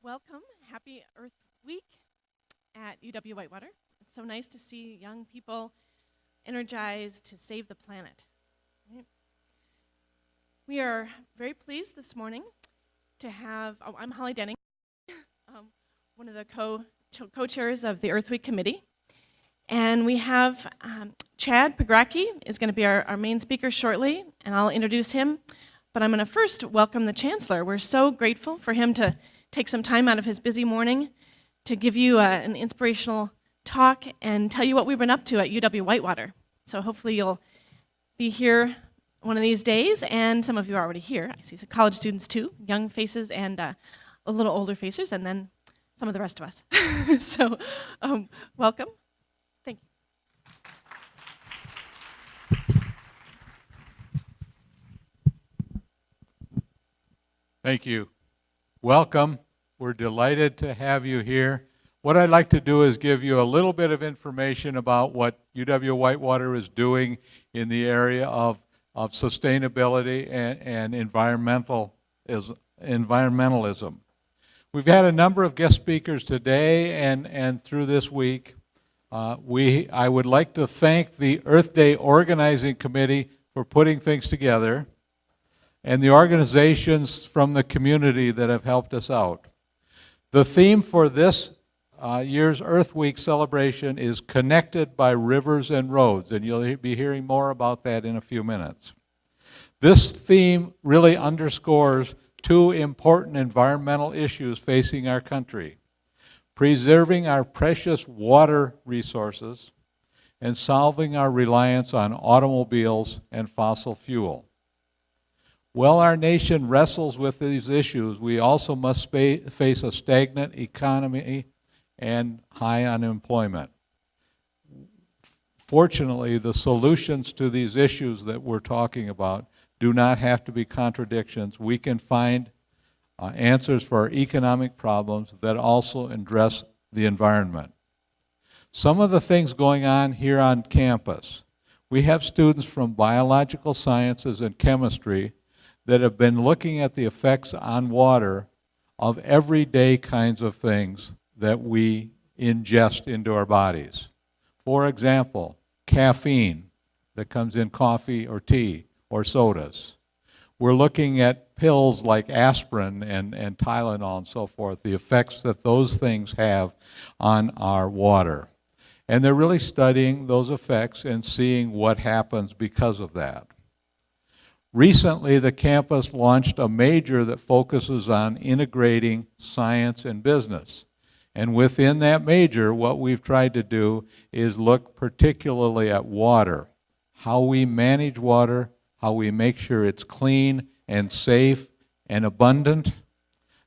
Welcome. Happy Earth Week at UW-Whitewater. It's so nice to see young people energized to save the planet. Right? We are very pleased this morning to have, I'm Holly Denning, one of the co-chairs of the Earth Week Committee. And we have Chad Pregra is going to be our main speaker shortly, and I'll introduce him. But I'm going to first welcome the Chancellor. We're so grateful for him to take some time out of his busy morning to give you an inspirational talk and tell you what we've been up to at UW-Whitewater. So hopefully you'll be here one of these days, and some of you are already here. I see some college students too, young faces and a little older faces, and then some of the rest of us. So welcome. Thank you. Thank you. Welcome. We're delighted to have you here. What I'd like to do is give you a little bit of information about what UW-Whitewater is doing in the area of sustainability and environmentalism. We've had a number of guest speakers today and through this week. I would like to thank the Earth Day Organizing Committee for putting things together, and the organizations from the community that have helped us out. The theme for this year's Earth Week celebration is Connected by Rivers and Roads, and you'll be hearing more about that in a few minutes. This theme really underscores two important environmental issues facing our country: preserving our precious water resources and solving our reliance on automobiles and fossil fuel. While our nation wrestles with these issues, we also must face a stagnant economy and high unemployment. Fortunately, the solutions to these issues that we're talking about do not have to be contradictions. We can find answers for our economic problems that also address the environment. Some of the things going on here on campus: we have students from biological sciences and chemistry that have been looking at the effects on water of everyday kinds of things that we ingest into our bodies. For example, caffeine that comes in coffee or tea or sodas. We're looking at pills like aspirin and Tylenol and so forth, the effects that those things have on our water. And they're really studying those effects and seeing what happens because of that. Recently, the campus launched a major that focuses on integrating science and business. And within that major, what we've tried to do is look particularly at water, how we manage water, how we make sure it's clean and safe and abundant.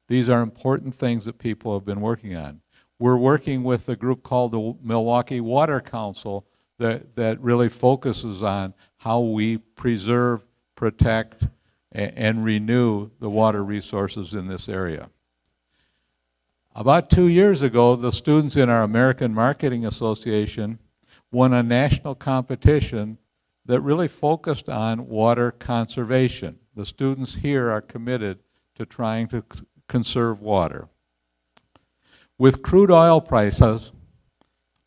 These are important things that people have been working on. We're working with a group called the Milwaukee Water Council that really focuses on how we preserve, protect, and renew the water resources in this area. About 2 years ago, the students in our American Marketing Association won a national competition that really focused on water conservation. The students here are committed to trying to conserve water. With crude oil prices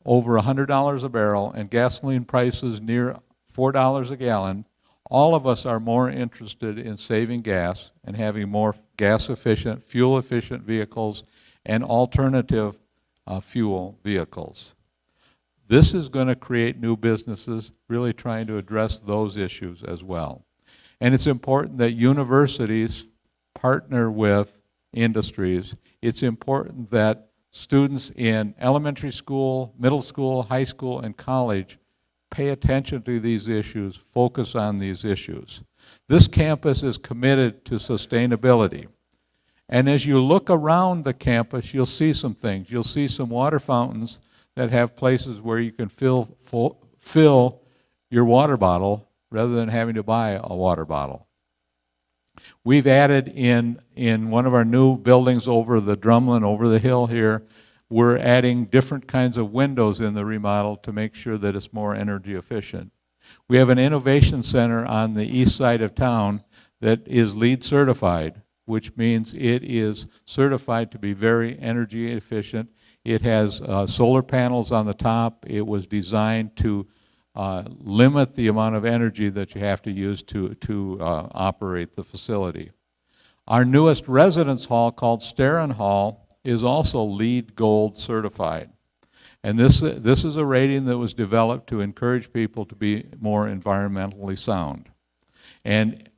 over $100 a barrel and gasoline prices near $4 a gallon, all of us are more interested in saving gas and having more gas-efficient, fuel-efficient vehicles and alternative fuel vehicles. This is going to create new businesses, really trying to address those issues as well. And it's important that universities partner with industries. It's important that students in elementary school, middle school, high school, and college pay attention to these issues, focus on these issues. This campus is committed to sustainability. And as you look around the campus, you'll see some things. You'll see some water fountains that have places where you can fill your water bottle rather than having to buy a water bottle. We've added in one of our new buildings over the drumlin, over the hill here, we're adding different kinds of windows in the remodel to make sure that it's more energy efficient. We have an innovation center on the east side of town that is LEED certified, which means it is certified to be very energy efficient. It has solar panels on the top. It was designed to limit the amount of energy that you have to use to operate the facility. Our newest residence hall, called Starren Hall, is also LEED Gold certified. And this is a rating that was developed to encourage people to be more environmentally sound. And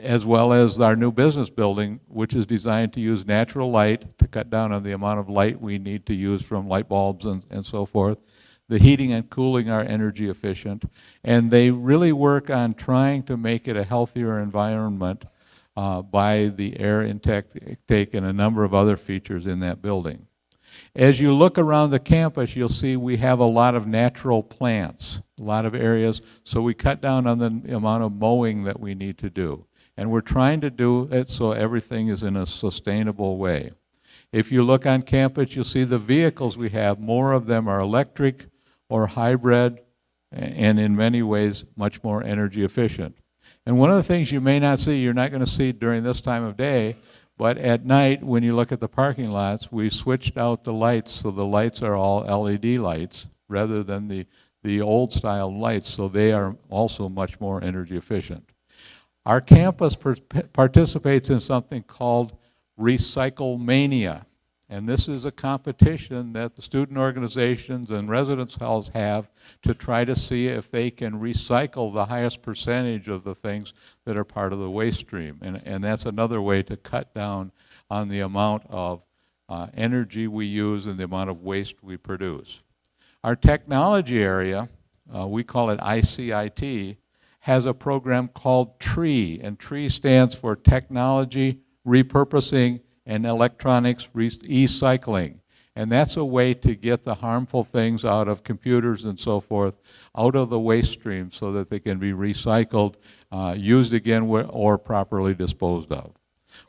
as well as our new business building, which is designed to use natural light to cut down on the amount of light we need to use from light bulbs and so forth. The heating and cooling are energy efficient. And they really work on trying to make it a healthier environment by the air intake and a number of other features in that building. As you look around the campus, you'll see we have a lot of natural plants, a lot of areas, so we cut down on the amount of mowing that we need to do. And we're trying to do it so everything is in a sustainable way. If you look on campus, you'll see the vehicles we have. More of them are electric or hybrid, and in many ways, much more energy efficient. And one of the things you may not see, you're not going to see during this time of day, but at night, when you look at the parking lots, we switched out the lights, so the lights are all LED lights rather than the old style lights, so they are also much more energy efficient. Our campus participates in something called Recycle Mania, and this is a competition that the student organizations and residence halls have to try to see if they can recycle the highest percentage of the things that are part of the waste stream. And that's another way to cut down on the amount of energy we use and the amount of waste we produce. Our technology area, we call it ICIT, has a program called TREE, and TREE stands for Technology, Repurposing, and Electronics Recycling. And that's a way to get the harmful things out of computers and so forth out of the waste stream so that they can be recycled, used again, or properly disposed of.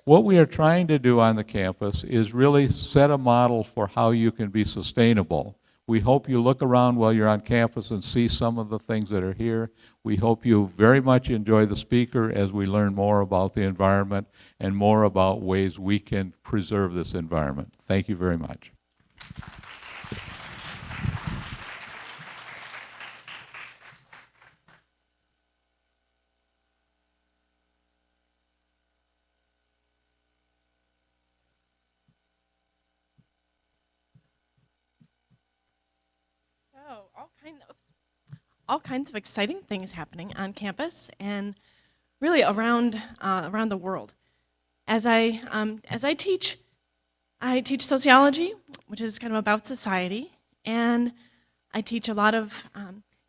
What we are trying to do on the campus is really set a model for how you can be sustainable. We hope you look around while you're on campus and see some of the things that are here. We hope you very much enjoy the speaker as we learn more about the environment and more about ways we can preserve this environment. Thank you very much. All kinds of exciting things happening on campus and really around the world. As I teach sociology, which is kind of about society, and I teach a lot of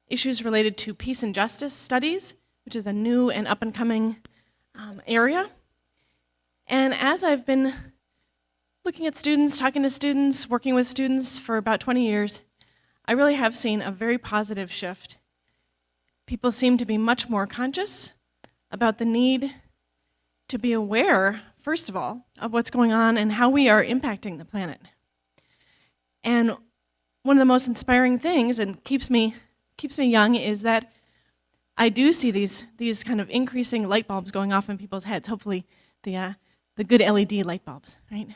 issues related to peace and justice studies, which is a new and up-and-coming area. And as I've been looking at students, talking to students, working with students for about 20 years, I really have seen a very positive shift. People seem to be much more conscious about the need to be aware, first of all, of what's going on and how we are impacting the planet. And one of the most inspiring things, and keeps me young, is that I do see these kind of increasing light bulbs going off in people's heads, hopefully the good LED light bulbs, right?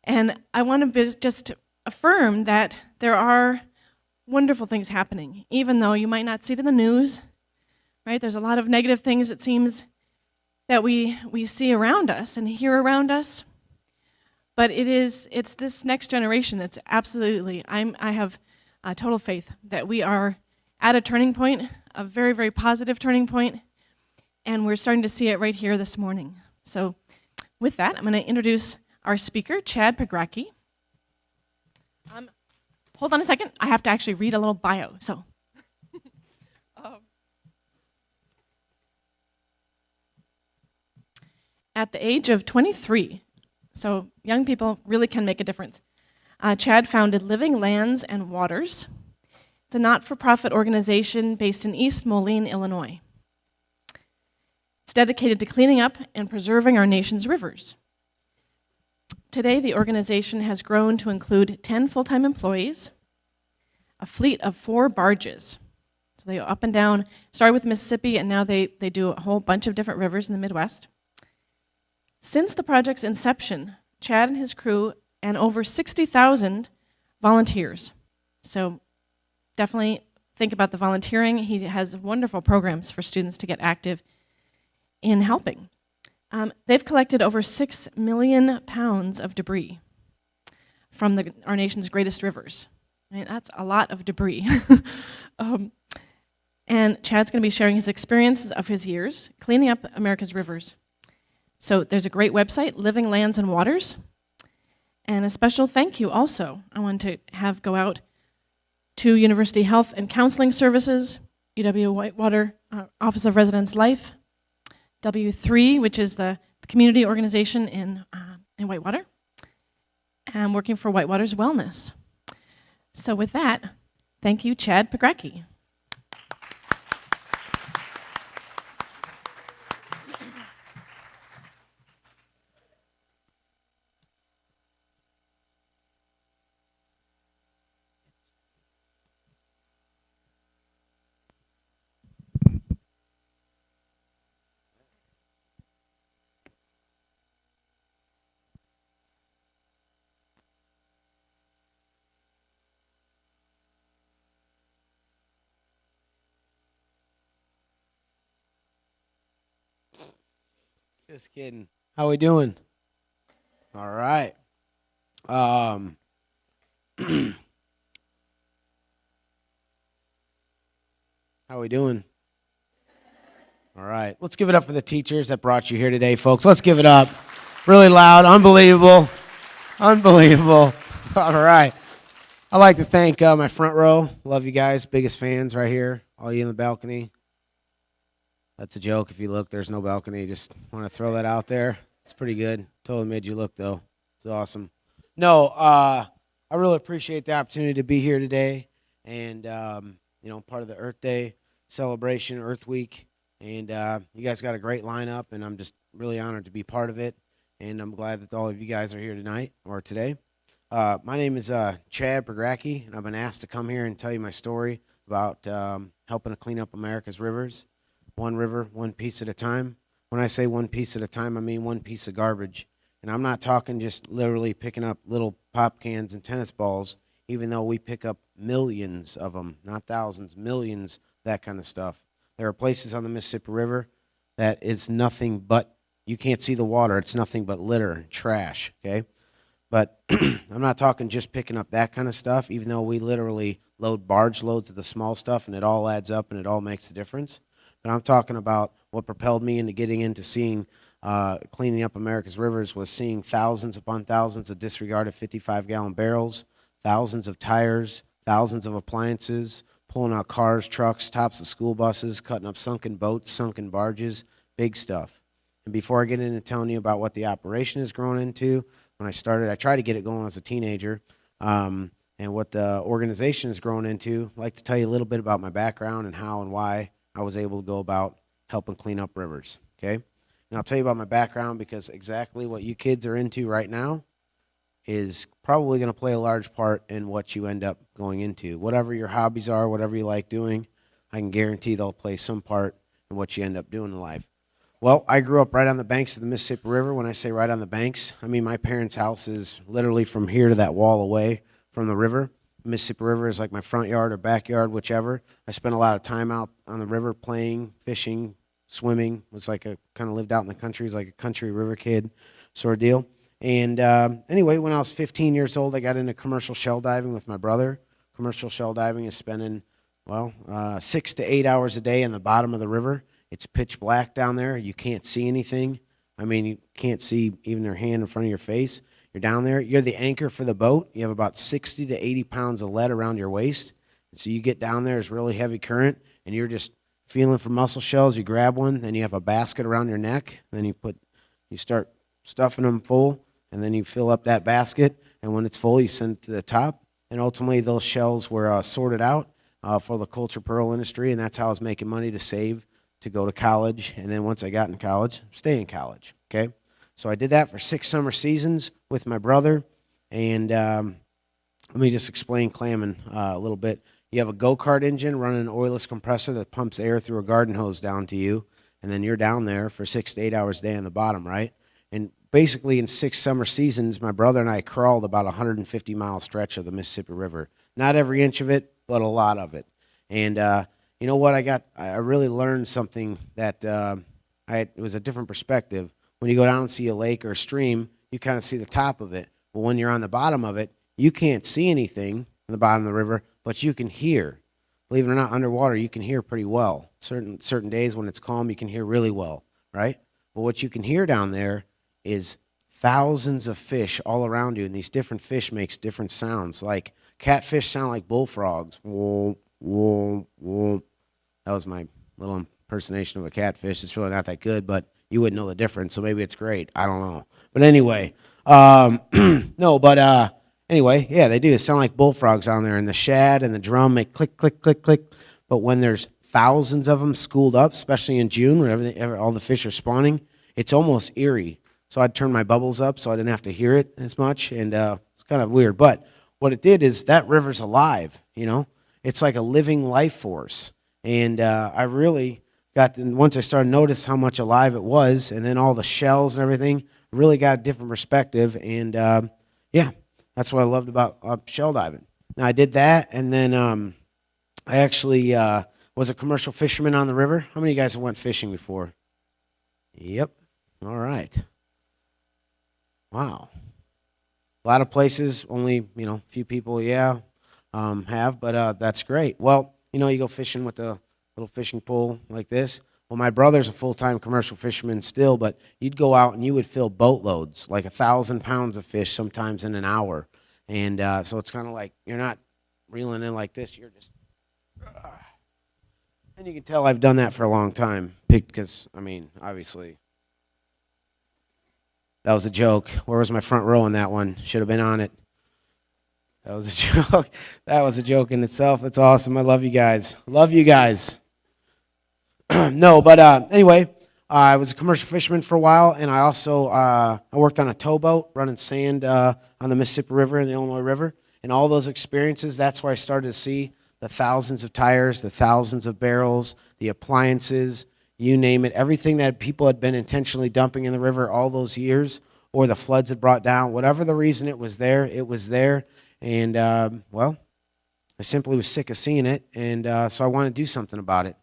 And I want to just affirm that there are wonderful things happening, even though you might not see it in the news, right? There's a lot of negative things, it seems, that we see around us and hear around us. But it's this next generation that's absolutely, I have total faith that we are at a turning point, a very, very positive turning point, and we're starting to see it right here this morning. So with that, I'm going to introduce our speaker, Chad Pregra. Hold on a second. I have to actually read a little bio. So, at the age of 23, so young people really can make a difference, Chad founded Living Lands and Waters. It's a not-for-profit organization based in East Moline, Illinois. It's dedicated to cleaning up and preserving our nation's rivers. Today, the organization has grown to include 10 full-time employees, a fleet of 4 barges. So they go up and down, started with Mississippi, and now they do a whole bunch of different rivers in the Midwest. Since the project's inception, Chad and his crew and over 60,000 volunteers. So definitely think about the volunteering. He has wonderful programs for students to get active in helping. They've collected over 6 million pounds of debris from our nation's greatest rivers. I mean, that's a lot of debris. And Chad's going to be sharing his experiences of his years cleaning up America's rivers. So there's a great website, Living Lands and Waters. And a special thank you also I want to have go out to University Health and Counseling Services, UW-Whitewater Office of Residence Life, W3, which is the community organization in Whitewater, and working for Whitewater's Wellness. So with that, thank you, Chad Pregra. Just kidding. How we doing? All right. How we doing? All right. Let's give it up for the teachers that brought you here today, folks. Let's give it up. Really loud. Unbelievable. Unbelievable. All right. I'd like to thank my front row. Love you guys. Biggest fans right here. All you in the balcony. That's a joke. If you look, there's no balcony. Just want to throw that out there. It's pretty good. Totally made you look, though. It's awesome. No, I really appreciate the opportunity to be here today and, part of the Earth Day celebration, Earth Week. And you guys got a great lineup, and I'm just really honored to be part of it. And I'm glad that all of you guys are here tonight or today. My name is Chad Pregra, and I've been asked to come here and tell you my story about helping to clean up America's rivers. One river, one piece at a time. When I say one piece at a time, I mean one piece of garbage. And I'm not talking just literally picking up little pop cans and tennis balls, even though we pick up millions of them, not thousands, millions, that kind of stuff. There are places on the Mississippi River that is nothing but, you can't see the water, it's nothing but litter and trash, okay? But I'm not talking just picking up that kind of stuff, even though we literally load barge loads of the small stuff and it all adds up and it all makes a difference. But I'm talking about what propelled me into getting into seeing cleaning up America's rivers was seeing thousands upon thousands of disregarded 55-gallon barrels, thousands of tires, thousands of appliances, pulling out cars, trucks, tops of school buses, cutting up sunken boats, sunken barges, big stuff. And before I get into telling you about what the operation has grown into, when I started, I tried to get it going as a teenager, and what the organization has grown into, I'd like to tell you a little bit about my background and how and why I was able to go about helping clean up rivers, okay? And I'll tell you about my background because exactly what you kids are into right now is probably going to play a large part in what you end up going into. Whatever your hobbies are, whatever you like doing, I can guarantee they'll play some part in what you end up doing in life. Well, I grew up right on the banks of the Mississippi River. When I say right on the banks, I mean my parents' house is literally from here to that wall away from the river. Mississippi River is like my front yard or backyard, whichever. I spent a lot of time out on the river playing, fishing, swimming. It was like a kind of lived out in the country. It was like a country river kid sort of deal. And anyway, when I was 15 years old, I got into commercial shell diving with my brother. Commercial shell diving is spending, 6 to 8 hours a day in the bottom of the river. It's pitch black down there. You can't see anything. I mean, you can't see even your hand in front of your face. You're down there. You're the anchor for the boat. You have about 60 to 80 pounds of lead around your waist. And so you get down there, it's really heavy current, and you're just feeling for mussel shells. You grab one, then you have a basket around your neck. Then you start stuffing them full, and then you fill up that basket. And when it's full, you send it to the top. And ultimately, those shells were sorted out for the culture pearl industry, and that's how I was making money to save to go to college. And then once I got in college, stay in college, okay? So I did that for 6 summer seasons with my brother, and let me just explain clamming a little bit. You have a go-kart engine running an oilless compressor that pumps air through a garden hose down to you, and then you're down there for 6 to 8 hours a day on the bottom, right? And basically in 6 summer seasons, my brother and I crawled about a 150-mile stretch of the Mississippi River. Not every inch of it, but a lot of it. And you know what? I really learned something that it was a different perspective. When you go down and see a lake or a stream, you kind of see the top of it. But when you're on the bottom of it, you can't see anything on the bottom of the river, but you can hear. Believe it or not, underwater, you can hear pretty well. Certain days when it's calm, you can hear really well, right? But what you can hear down there is thousands of fish all around you, and these different fish makes different sounds. Like catfish sound like bullfrogs. Whoa, whoa, whoa. That was my little impersonation of a catfish. It's really not that good, but you wouldn't know the difference, so maybe it's great. I don't know. But anyway, anyway, yeah, they do. It sound like bullfrogs on there, and the shad and the drum make click, click, click, click. But when there's thousands of them schooled up, especially in June, when all the fish are spawning, it's almost eerie. So I'd turn my bubbles up so I didn't have to hear it as much, and it's kind of weird. But what it did is that river's alive, you know? It's like a living life force. And I really once I started to notice how much alive it was, and then all the shells and everything, really got a different perspective. And yeah, that's what I loved about shell diving. Now, I did that, and then I actually was a commercial fisherman on the river. How many of you guys have went fishing before? Yep. All right. Wow. A lot of places, only, a few people, have, but that's great. Well, you go fishing with a little fishing pole like this. Well, my brother's a full-time commercial fisherman still, but you'd go out and you would fill boatloads, like 1,000 pounds of fish sometimes in an hour. And so it's kind of like you're not reeling in like this. You're just... And you can tell I've done that for a long time because, obviously... That was a joke. Where was my front row in that one? Should have been on it. That was a joke. That was a joke in itself. That's awesome. I love you guys. Love you guys. No, but anyway, I was a commercial fisherman for a while, and I also I worked on a towboat running sand on the Mississippi River and the Illinois River. And all those experiences, that's where I started to see the thousands of tires, the thousands of barrels, the appliances, you name it, everything that people had been intentionally dumping in the river all those years, or the floods had brought down, whatever the reason it was there, and, well, I simply was sick of seeing it, and so I wanted to do something about it.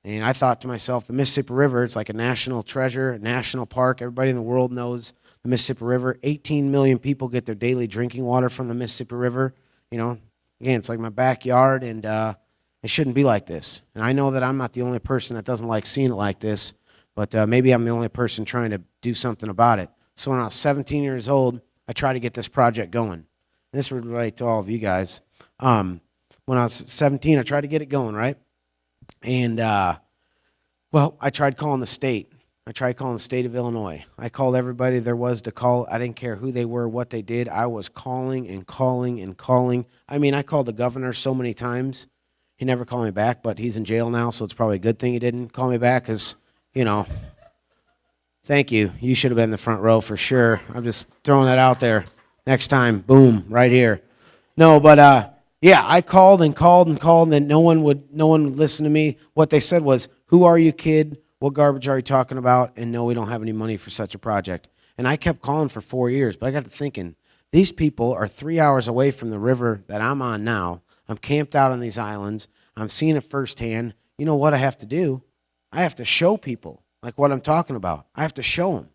And I thought to myself, the Mississippi River, it's like a national treasure, a national park. Everybody in the world knows the Mississippi River. 18 million people get their daily drinking water from the Mississippi River. Again, it's like my backyard, and it shouldn't be like this. And I know that I'm not the only person that doesn't like seeing it like this, but maybe I'm the only person trying to do something about it. So when I was 17 years old, I tried to get this project going. And this would relate to all of you guys. When I was 17, I tried to get it going, right? And, well, I tried calling the state. I tried calling the state of Illinois. I called everybody there was to call. I didn't care who they were, what they did. I was calling and calling and calling. I called the governor so many times. He never called me back, but he's in jail now, so it's probably a good thing he didn't call me back because, thank you. You should have been in the front row for sure. I'm just throwing that out there. Next time, boom, right here. No, but yeah, I called and called and called, and no one would listen to me. What they said was, "Who are you, kid? What garbage are you talking about?" And no, we don't have any money for such a project. And I kept calling for 4 years, but I got to thinking, these people are 3 hours away from the river that I'm on now. I'm camped out on these islands. I'm seeing it firsthand. You know what I have to do? I have to show people like what I'm talking about. I have to show them.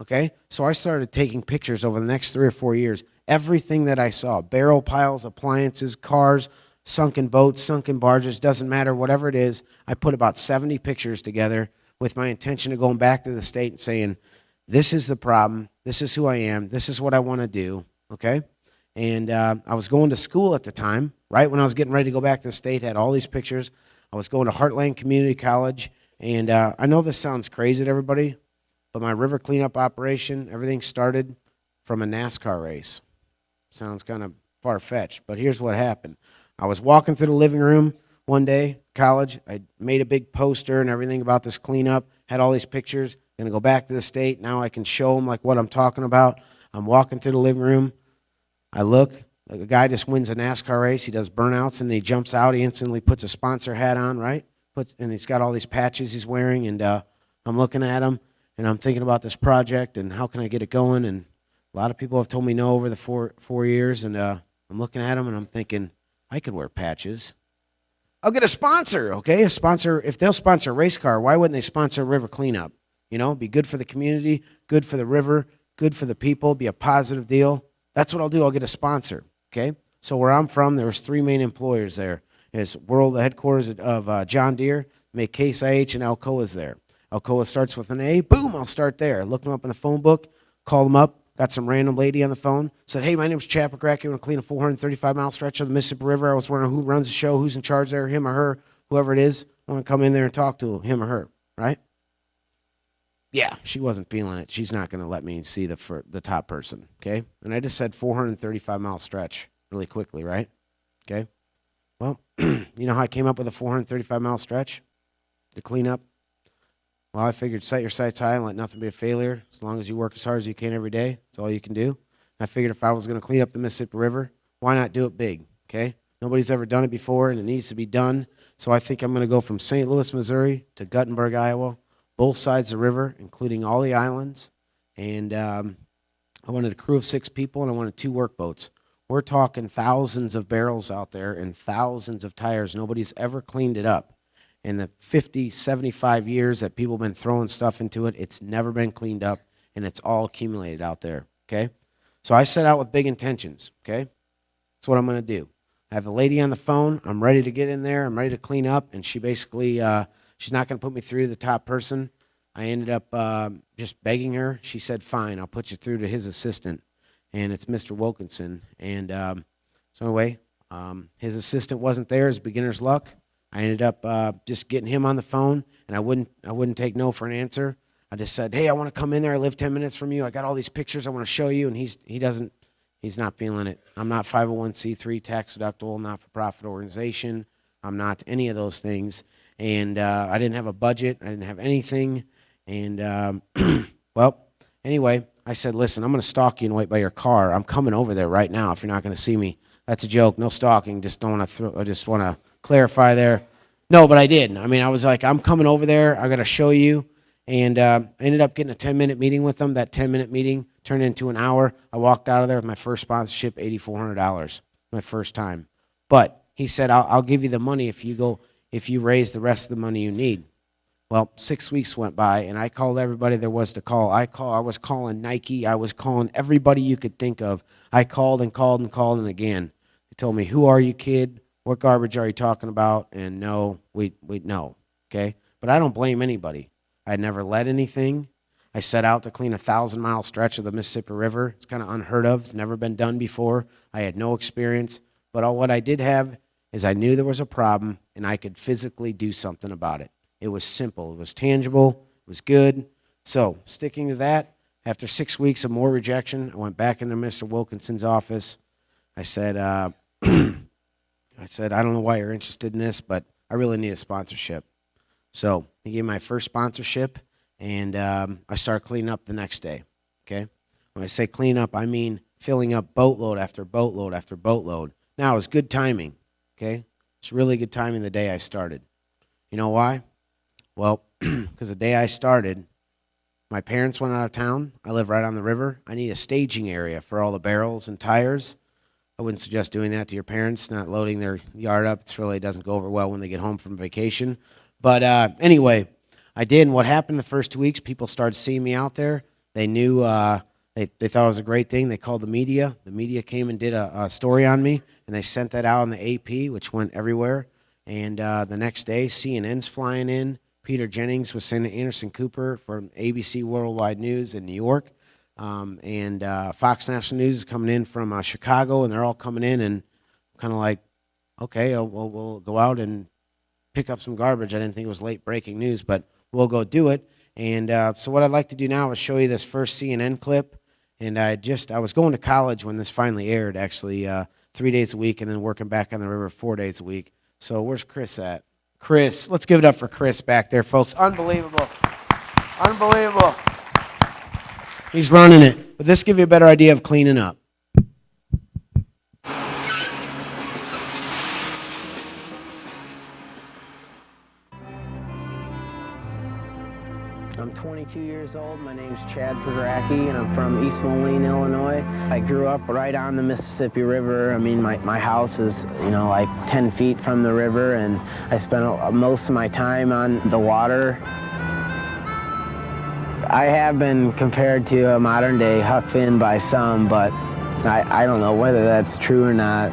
Okay? So I started taking pictures over the next 3 or 4 years. Everything that I saw, barrel piles, appliances, cars, sunken boats, sunken barges, doesn't matter, whatever it is, I put about 70 pictures together with my intention of going back to the state and saying, this is the problem, this is who I am, this is what I want to do, okay? And I was going to school at the time, right when I was getting ready to go back to the state, had all these pictures. I was going to Heartland Community College, and I know this sounds crazy to everybody, but my river cleanup operation, everything started from a NASCAR race. Sounds kind of far-fetched, but here's what happened. I was walking through the living room one day, college. I made a big poster and everything about this cleanup, had all these pictures, going to go back to the state. Now I can show them like what I'm talking about. I'm walking through the living room. I look, the guy just wins a NASCAR race. He does burnouts, and then he jumps out. He instantly puts a sponsor hat on, right? And he's got all these patches he's wearing, and I'm looking at him, and I'm thinking about this project and how can I get it going. And a lot of people have told me no over the four years, and I'm looking at them and I'm thinking, I could wear patches. I'll get a sponsor, okay? A sponsor, if they'll sponsor a race car, why wouldn't they sponsor a river cleanup? You know, be good for the community, good for the river, good for the people, be a positive deal. That's what I'll do. I'll get a sponsor, okay? So where I'm from, there was 3 main employers there. It's the headquarters of John Deere, make Case IH, and Alcoa's there. Alcoa starts with an A, boom, I'll start there. Looked them up in the phone book, called them up, got some random lady on the phone, said, hey, my name's Chad McGrack. I want to clean a 435-mile stretch of the Mississippi River. I was wondering who runs the show, who's in charge there, him or her, whoever it is. I want to come in there and talk to him or her, right? Yeah, she wasn't feeling it. She's not going to let me see the top person, okay? And I just said 435-mile stretch really quickly, right? Okay? Well, you know how I came up with a 435-mile stretch to clean up? Well, I figured set your sights high and let nothing be a failure. As long as you work as hard as you can every day, that's all you can do. I figured if I was going to clean up the Mississippi River, why not do it big, okay? Nobody's ever done it before, and it needs to be done. So I think I'm going to go from St. Louis, Missouri to Guttenberg, Iowa, both sides of the river, including all the islands. And I wanted a crew of 6 people, and I wanted 2 workboats. We're talking thousands of barrels out there and thousands of tires. Nobody's ever cleaned it up. In the 50, 75 years that people have been throwing stuff into it, it's never been cleaned up, and it's all accumulated out there, okay? So I set out with big intentions, okay? That's what I'm going to do. I have the lady on the phone. I'm ready to get in there. I'm ready to clean up, and she basically, she's not going to put me through to the top person. I ended up just begging her. She said, fine, I'll put you through to his assistant, and it's Mr. Wilkinson. And so anyway, his assistant wasn't there. It's beginner's luck. I ended up just getting him on the phone, and I wouldn't take no for an answer. I just said, hey, I want to come in there. I live 10 minutes from you. I got all these pictures I want to show you, and he's not feeling it. I'm not 501c3 tax deductible, not-for-profit organization. I'm not any of those things, and I didn't have a budget. I didn't have anything, and well, anyway, I said, listen, I'm going to stalk you and wait by your car. I'm coming over there right now if you're not going to see me. That's a joke. No stalking. Just don't want to I just want to clarify there. No, but I did. I mean, I was like, I'm coming over there. I got to show you. And I ended up getting a 10-minute meeting with them. That 10-minute meeting turned into an hour. I walked out of there with my first sponsorship, $8,400, my first time. But he said, I'll give you the money if you raise the rest of the money you need. Well, 6 weeks went by, and I called everybody there was to call. I was calling Nike. I was calling everybody you could think of. I called and called and called, and again, they told me, who are you, kid? What garbage are you talking about? And no, we no, okay? But I don't blame anybody. I had never led anything. I set out to clean a 1,000-mile stretch of the Mississippi River. It's kind of unheard of. It's never been done before. I had no experience. But what I did have is I knew there was a problem, and I could physically do something about it. It was simple. It was tangible. It was good. So sticking to that, after 6 weeks of more rejection, I went back into Mr. Wilkinson's office. I said, I don't know why you're interested in this, but I really need a sponsorship. So he gave me my first sponsorship, and I started cleaning up the next day, okay? When I say clean up, I mean filling up boatload after boatload after boatload. Now, it was good timing, okay? It's really good timing the day I started. You know why? Well, because the day I started, my parents went out of town. I live right on the river. I need a staging area for all the barrels and tires. I wouldn't suggest doing that to your parents, not loading their yard up. It really doesn't go over well when they get home from vacation. But anyway, I did, and what happened the first 2 weeks, people started seeing me out there. They knew, they thought it was a great thing. They called the media. The media came and did a story on me, and they sent that out on the AP, which went everywhere. And the next day, CNN's flying in. Peter Jennings was sending Anderson Cooper from ABC Worldwide News in New York. And Fox National News is coming in from Chicago, and they're all coming in and kind of like, okay, we'll go out and pick up some garbage. I didn't think it was late breaking news, but we'll go do it. And so what I'd like to do now is show you this first CNN clip. And I was going to college when this finally aired, actually, 3 days a week, and then working back on the river 4 days a week. So where's Chris at? Chris, let's give it up for Chris back there, folks. Unbelievable. Unbelievable. He's running it. But this gives you a better idea of cleaning up. I'm 20 22 years old. My name's Chad Pregra, and I'm from East Moline, Illinois. I grew up right on the Mississippi River. I mean, my house is, like 10 feet from the river, and I spent most of my time on the water. I have been compared to a modern-day Huck Finn by some, but I don't know whether that's true or not.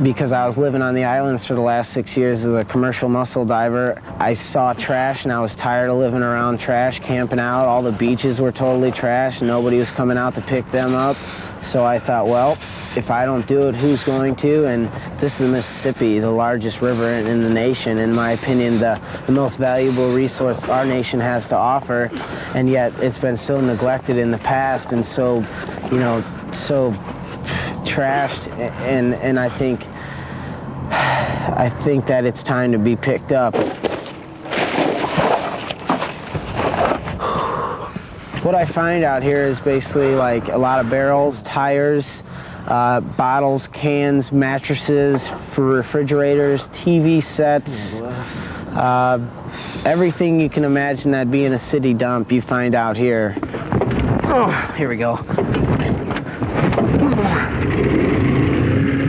Because I was living on the islands for the last 6 years as a commercial mussel diver, I saw trash and I was tired of living around trash, camping out. All the beaches were totally trash and nobody was coming out to pick them up. So I thought, well, if I don't do it, who's going to? And this is the Mississippi, the largest river in the nation. In my opinion, the most valuable resource our nation has to offer. And yet it's been so neglected in the past and so, so trashed, and I think that it's time to be picked up. What I find out here is basically like a lot of barrels, tires, bottles, cans, mattresses for refrigerators, TV sets, everything you can imagine that'd be in a city dump, you find out here. Oh, here we go.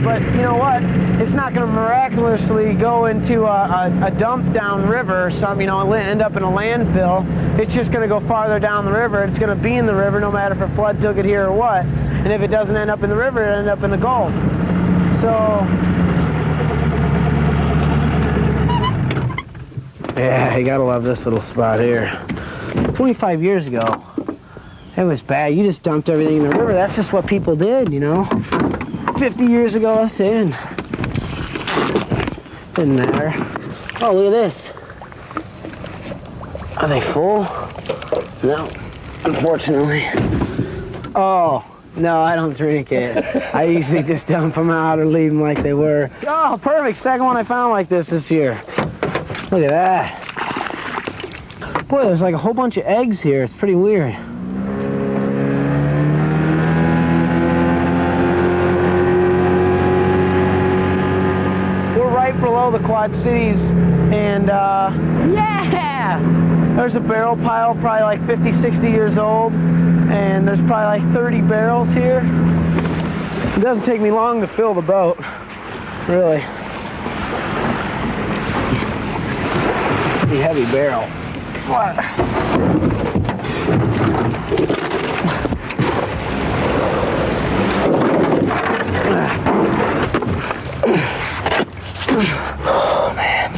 But you know what? It's not going to miraculously go into a dump downriver or something, end up in a landfill. It's just going to go farther down the river. It's going to be in the river no matter if a flood took it here or what. And if it doesn't end up in the river, it'll end up in the Gulf. So, yeah, you gotta love this little spot here. 25 years ago, it was bad. You just dumped everything in the river. That's just what people did, 50 years ago, it didn't matter. Oh, look at this. Are they full? No, unfortunately. Oh, no, I don't drink it. I usually just dump them out or leave them like they were. Oh, perfect. Second one I found like this year. Look at that. Boy, there's like a whole bunch of eggs here. It's pretty weird. Below the Quad Cities, and yeah, there's a barrel pile probably like 50, 60 years old, and there's probably like 30 barrels here. It doesn't take me long to fill the boat, really. Pretty heavy barrel. What? Oh, man.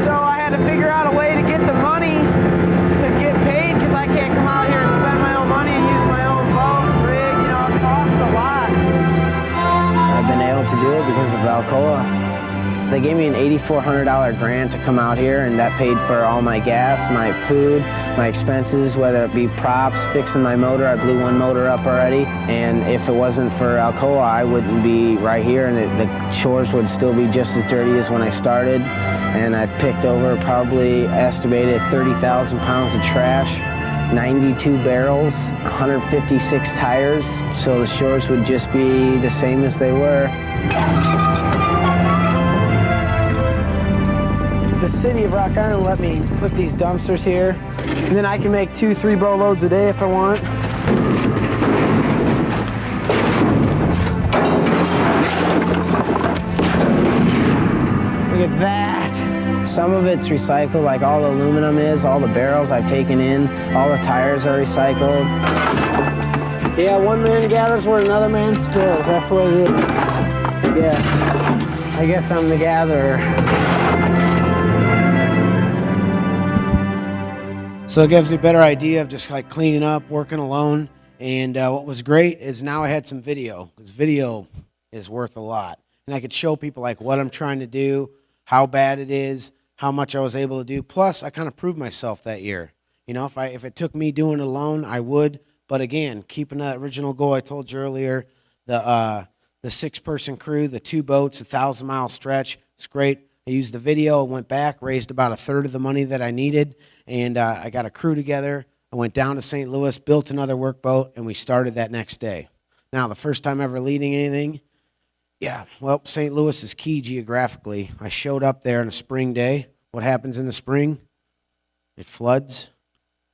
So I had to figure out a way to get the money to get paid because I can't come out here and spend my own money and use my own boat, rig, it costs a lot. I've been able to do it because of Alcoa. They gave me an $8,400 grant to come out here, and that paid for all my gas, my food, my expenses, whether it be props, fixing my motor. I blew one motor up already, and if it wasn't for Alcoa, I wouldn't be right here, and the shores would still be just as dirty as when I started. And I picked over probably estimated 30,000 pounds of trash, 92 barrels, 156 tires, so the shores would just be the same as they were. The city of Rock Island let me put these dumpsters here, and then I can make 2-3 boatloads a day if I want. Look at that. Some of it's recycled, like all the aluminum is, all the barrels I've taken in, all the tires are recycled. Yeah, one man gathers where another man spills. That's what it is. I guess I'm the gatherer. So it gives you a better idea of just like cleaning up, working alone. And what was great is now I had some video, because video is worth a lot. And I could show people like what I'm trying to do, how bad it is, how much I was able to do. Plus, I kind of proved myself that year. If it took me doing it alone, I would. But again, keeping that original goal I told you earlier, the 6-person crew, the 2 boats, 1,000-mile stretch, it's great. I used the video, went back, raised about 1/3 of the money that I needed, and I got a crew together. I went down to St. Louis, built another workboat, and we started that next day. Now, the first time ever leading anything, yeah, well, St. Louis is key geographically. I showed up there on a spring day. What happens in the spring? It floods.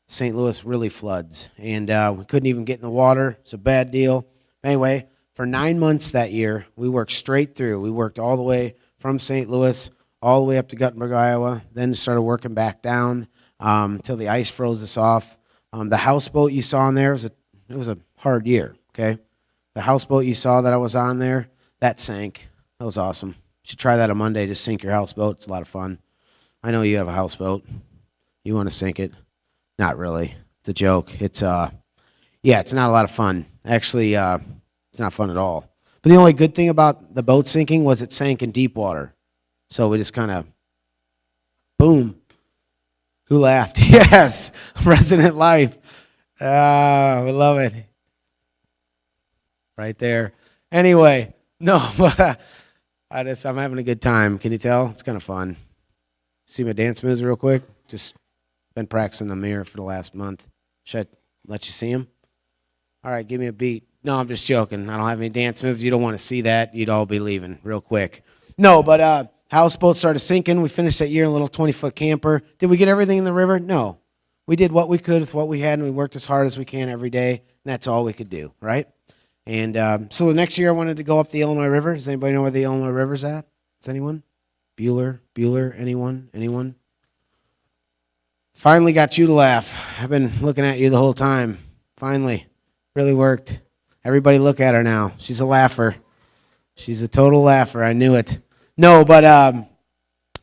St. Louis really floods. And we couldn't even get in the water. It's a bad deal. Anyway, for 9 months that year, we worked straight through. We worked all the way from St. Louis all the way up to Guttenberg, Iowa, then started working back down until the ice froze us off. The houseboat you saw in there, it was a hard year, okay? The houseboat you saw that I was on there, that sank. That was awesome. You should try that on Monday, just sink your houseboat. It's a lot of fun. I know you have a houseboat. You want to sink it? Not really. It's a joke. It's not a lot of fun. Actually, it's not fun at all. But the only good thing about the boat sinking was it sank in deep water. So we just kind of, boom. Who laughed? Yes, Resident Life. Ah, we love it. Right there. Anyway, no, but I'm having a good time. Can you tell? It's kind of fun. See my dance moves real quick? Just been practicing the mirror for the last month. Should I let you see them? All right, give me a beat. No, I'm just joking. I don't have any dance moves. You don't want to see that. You'd all be leaving real quick. No, but houseboat started sinking. We finished that year in a little 20-foot camper. Did we get everything in the river? No. We did what we could with what we had, and we worked as hard as we can every day, and that's all we could do, right? And so the next year I wanted to go up the Illinois River. Does anybody know where the Illinois River's at? Does anyone? Bueller, anyone? Finally got you to laugh. I've been looking at you the whole time. Finally. Really worked. Everybody look at her now. She's a laugher. She's a total laugher. I knew it. No, but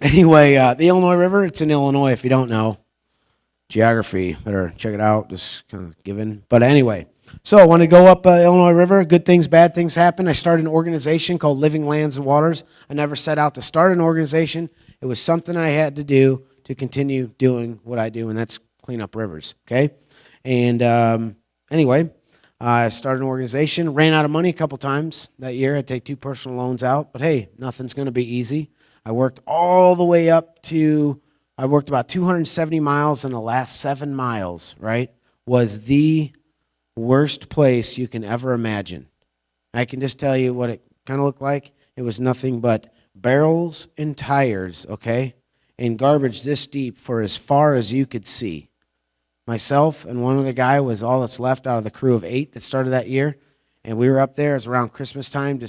anyway, the Illinois River, it's in Illinois if you don't know. Geography, better check it out, just kind of given. But anyway, so I want to go up Illinois River. Good things, bad things happen. I started an organization called Living Lands and Waters. I never set out to start an organization. It was something I had to do to continue doing what I do, and that's clean up rivers, okay? And anyway, I started an organization, ran out of money a couple times that year. I had to take 2 personal loans out, but hey, nothing's going to be easy. I worked all the way up to, I worked about 270 miles, and the last 7 miles, right, was the worst place you can ever imagine. I can just tell you what it kind of looked like. It was nothing but barrels and tires, okay, and garbage this deep for as far as you could see. Myself and one other guy was all that's left out of the crew of 8 that started that year, and we were up there. It was around Christmas time.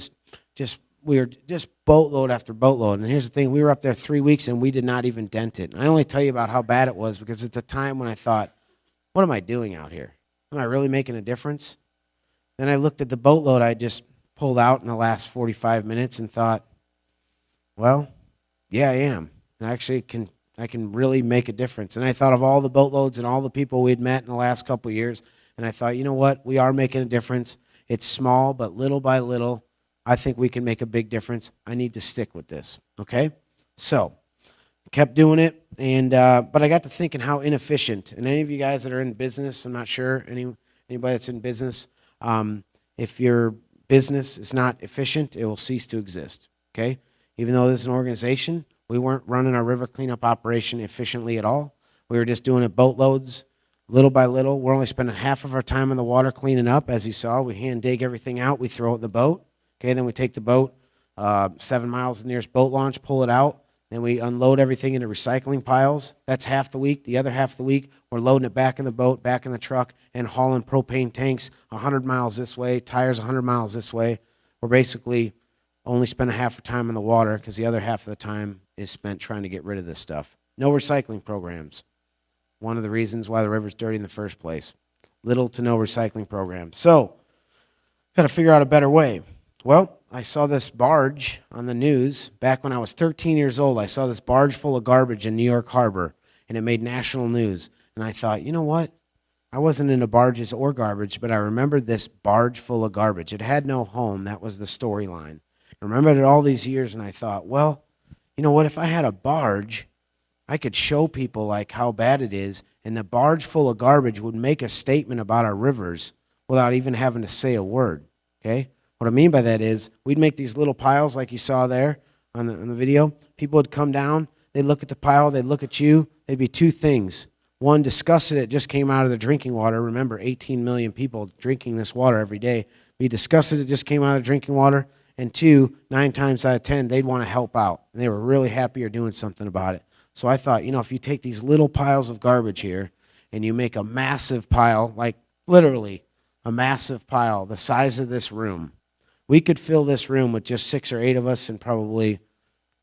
We were just boatload after boatload. And here's the thing: we were up there 3 weeks, and we did not even dent it. And I only tell you about how bad it was because it's a time when I thought, "What am I doing out here? Am I really making a difference?" Then I looked at the boatload I just pulled out in the last 45 minutes and thought, "Well, yeah, I am. And I can really make a difference." And I thought of all the boatloads and all the people we'd met in the last couple of years, and I thought, you know what? We are making a difference. It's small, but little by little, I think we can make a big difference. I need to stick with this, okay? So, kept doing it, and but I got to thinking how inefficient. And any of you guys that are in business, I'm not sure, anybody that's in business, if your business is not efficient, it will cease to exist, okay? Even though this is an organization, we weren't running our river cleanup operation efficiently at all. We were just doing it boatloads, little by little. We're only spending half of our time in the water cleaning up. As you saw, we hand dig everything out. We throw it in the boat. Okay, then we take the boat 7 miles to the nearest boat launch, pull it out. Then we unload everything into recycling piles. That's half the week. The other half of the week, we're loading it back in the boat, back in the truck, and hauling propane tanks 100 miles this way, tires 100 miles this way. We're basically only spending half the time in the water because the other half of the time is spent trying to get rid of this stuff. No recycling programs. One of the reasons why the river's dirty in the first place. Little to no recycling programs. So, got to figure out a better way. Well, I saw this barge on the news. Back when I was 13 years old, I saw this barge full of garbage in New York Harbor, and it made national news. And I thought, you know what? I wasn't into barges or garbage, but I remembered this barge full of garbage. It had no home. That was the storyline. I remembered it all these years, and I thought, well, you know what? If I had a barge, I could show people like how bad it is, and the barge full of garbage would make a statement about our rivers without even having to say a word, okay? What I mean by that is we'd make these little piles like you saw there on the video. People would come down, they'd look at the pile, they'd look at you. They'd be 2 things. one, disgusted it just came out of the drinking water. Remember, 18 million people drinking this water every day. Be disgusted it just came out of drinking water. And two, 9 times out of 10, they'd want to help out. And they were really happy you're doing something about it. So I thought, you know, if you take these little piles of garbage here and you make a massive pile, like literally a massive pile the size of this room, we could fill this room with just 6 or 8 of us in probably,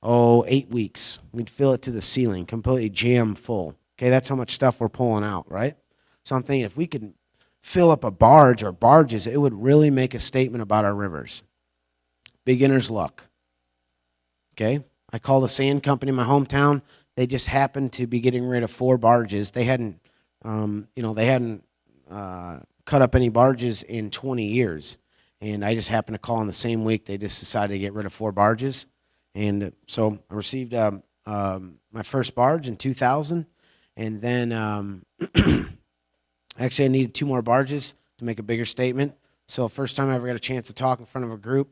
8 weeks. We'd fill it to the ceiling, completely jam full. Okay, that's how much stuff we're pulling out, right? So I'm thinking if we could fill up a barge or barges, it would really make a statement about our rivers. Beginner's luck. Okay, I called a sand company in my hometown. They just happened to be getting rid of 4 barges. They hadn't, cut up any barges in 20 years. And I just happened to call in the same week. They just decided to get rid of 4 barges. And so I received my first barge in 2000. And then actually I needed 2 more barges to make a bigger statement. So first time I ever got a chance to talk in front of a group,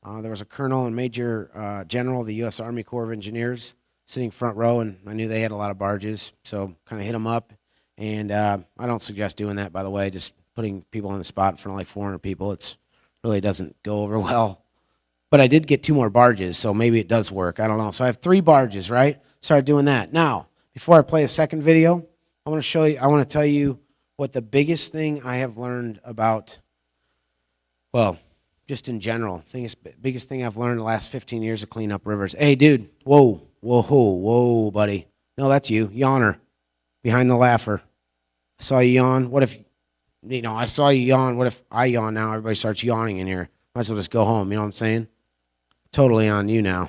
there was a colonel and major general of the U.S. Army Corps of Engineers sitting front row, and I knew they had a lot of barges, so kind of hit them up. And I don't suggest doing that, by the way, just putting people on the spot in front of like 400 people. It's really doesn't go over well. But I did get 2 more barges, so maybe it does work. I don't know. So I have 3 barges, right? Started doing that. Now, before I play a second video, I want to tell you what the biggest thing I have learned about, well, just in general, biggest thing I've learned in the last 15 years of cleaning up rivers. Hey, dude, whoa, buddy. No, that's you, yawner, behind the laugher. I saw you yawn. What if, I saw you yawn. What if I yawn now? Everybody starts yawning in here. Might as well just go home, you know what I'm saying? Totally on you now.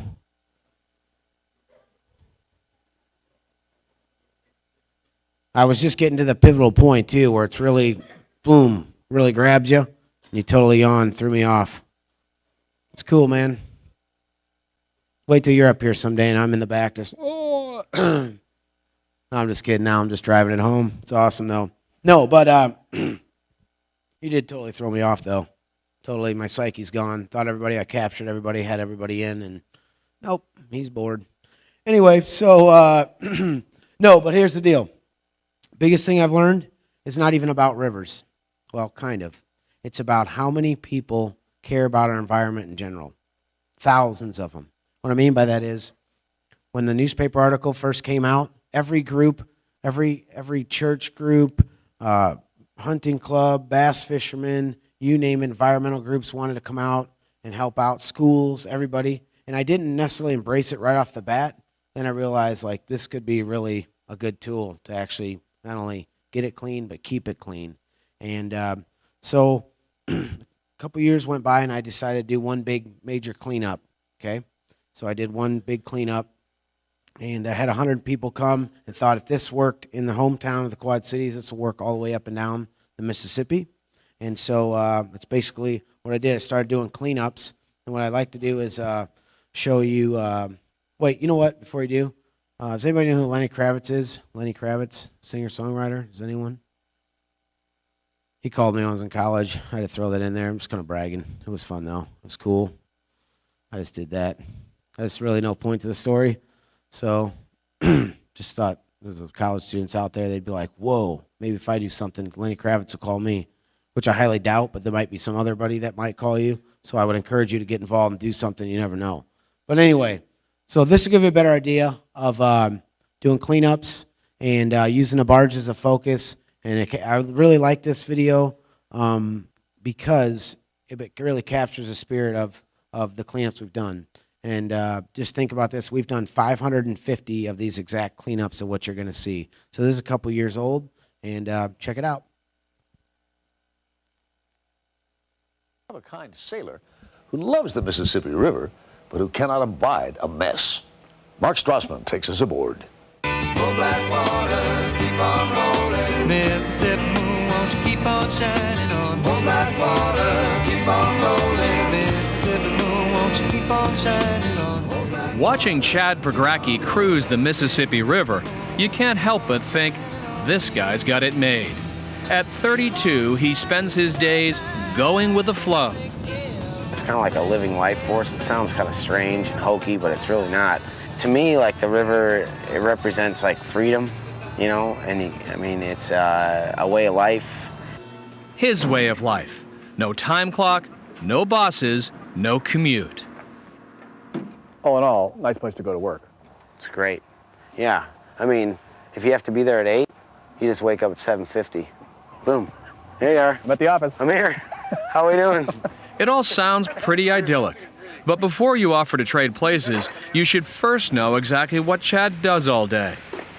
I was just getting to the pivotal point, too, where it's really, boom, really grabs you. You totally yawned, threw me off. It's cool, man. Wait till you're up here someday and I'm in the back just, oh. No, I'm just kidding now. I'm just driving it home. It's awesome, though. No, but you did totally throw me off, though. Totally, my psyche's gone. Thought I captured everybody, had everybody in, and nope, he's bored. Anyway, so, no, but here's the deal. Biggest thing I've learned is not even about rivers. Well, kind of. It's about how many people care about our environment in general. Thousands of them. What I mean by that is, when the newspaper article first came out, every group, every church group, hunting club, bass fishermen, you name it, environmental groups wanted to come out and help out, schools, everybody. And I didn't necessarily embrace it right off the bat. Then I realized, like, this could be really a good tool to actually not only get it clean, but keep it clean. And so a couple years went by, and I decided to do one big major cleanup, okay? So I did one big cleanup, and I had 100 people come and thought if this worked in the hometown of the Quad Cities, this will work all the way up and down the Mississippi. And so that's basically what I did. I started doing cleanups, and what I'd like to do is show you, wait, you know what, before you do, does anybody know who Lenny Kravitz is? Lenny Kravitz, singer-songwriter, does anyone? He called me when I was in college. I had to throw that in there. I'm just kind of bragging. It was fun, though. It was cool. I just did that. There's really no point to the story. So just thought there's college students out there, they'd be like, whoa, maybe if I do something, Lenny Kravitz will call me, which I highly doubt, but there might be some other buddy that might call you. So I would encourage you to get involved and do something. You never know. But anyway, so this will give you a better idea of doing cleanups and using the barge as a focus. And I really like this video because it really captures the spirit of the cleanups we've done. And just think about this. We've done 550 of these exact cleanups of what you're going to see. So this is a couple years old, and check it out. A kind sailor who loves the Mississippi River, but who cannot abide a mess. Mark Strassman takes us aboard. Oh, black water, keep on rolling. Mississippi moon, won't you keep on shining on? Oh, black water, keep on rolling. Mississippi moon, won't you keep on shining on? Watching Chad Pregracki cruise the Mississippi River, you can't help but think, this guy's got it made. At 32, he spends his days going with the flow. It's kind of like a living life force. It sounds kind of strange and hokey, but it's really not. To me, like the river, it represents like freedom. you know, and I mean, it's a way of life. His way of life. No time clock, no bosses, no commute. All in all, nice place to go to work. It's great. Yeah, I mean, if you have to be there at 8, you just wake up at 7:50. Boom, here you are. I'm at the office. I'm here. How we doing? It all sounds pretty idyllic. But before you offer to trade places, you should first know exactly what Chad does all day.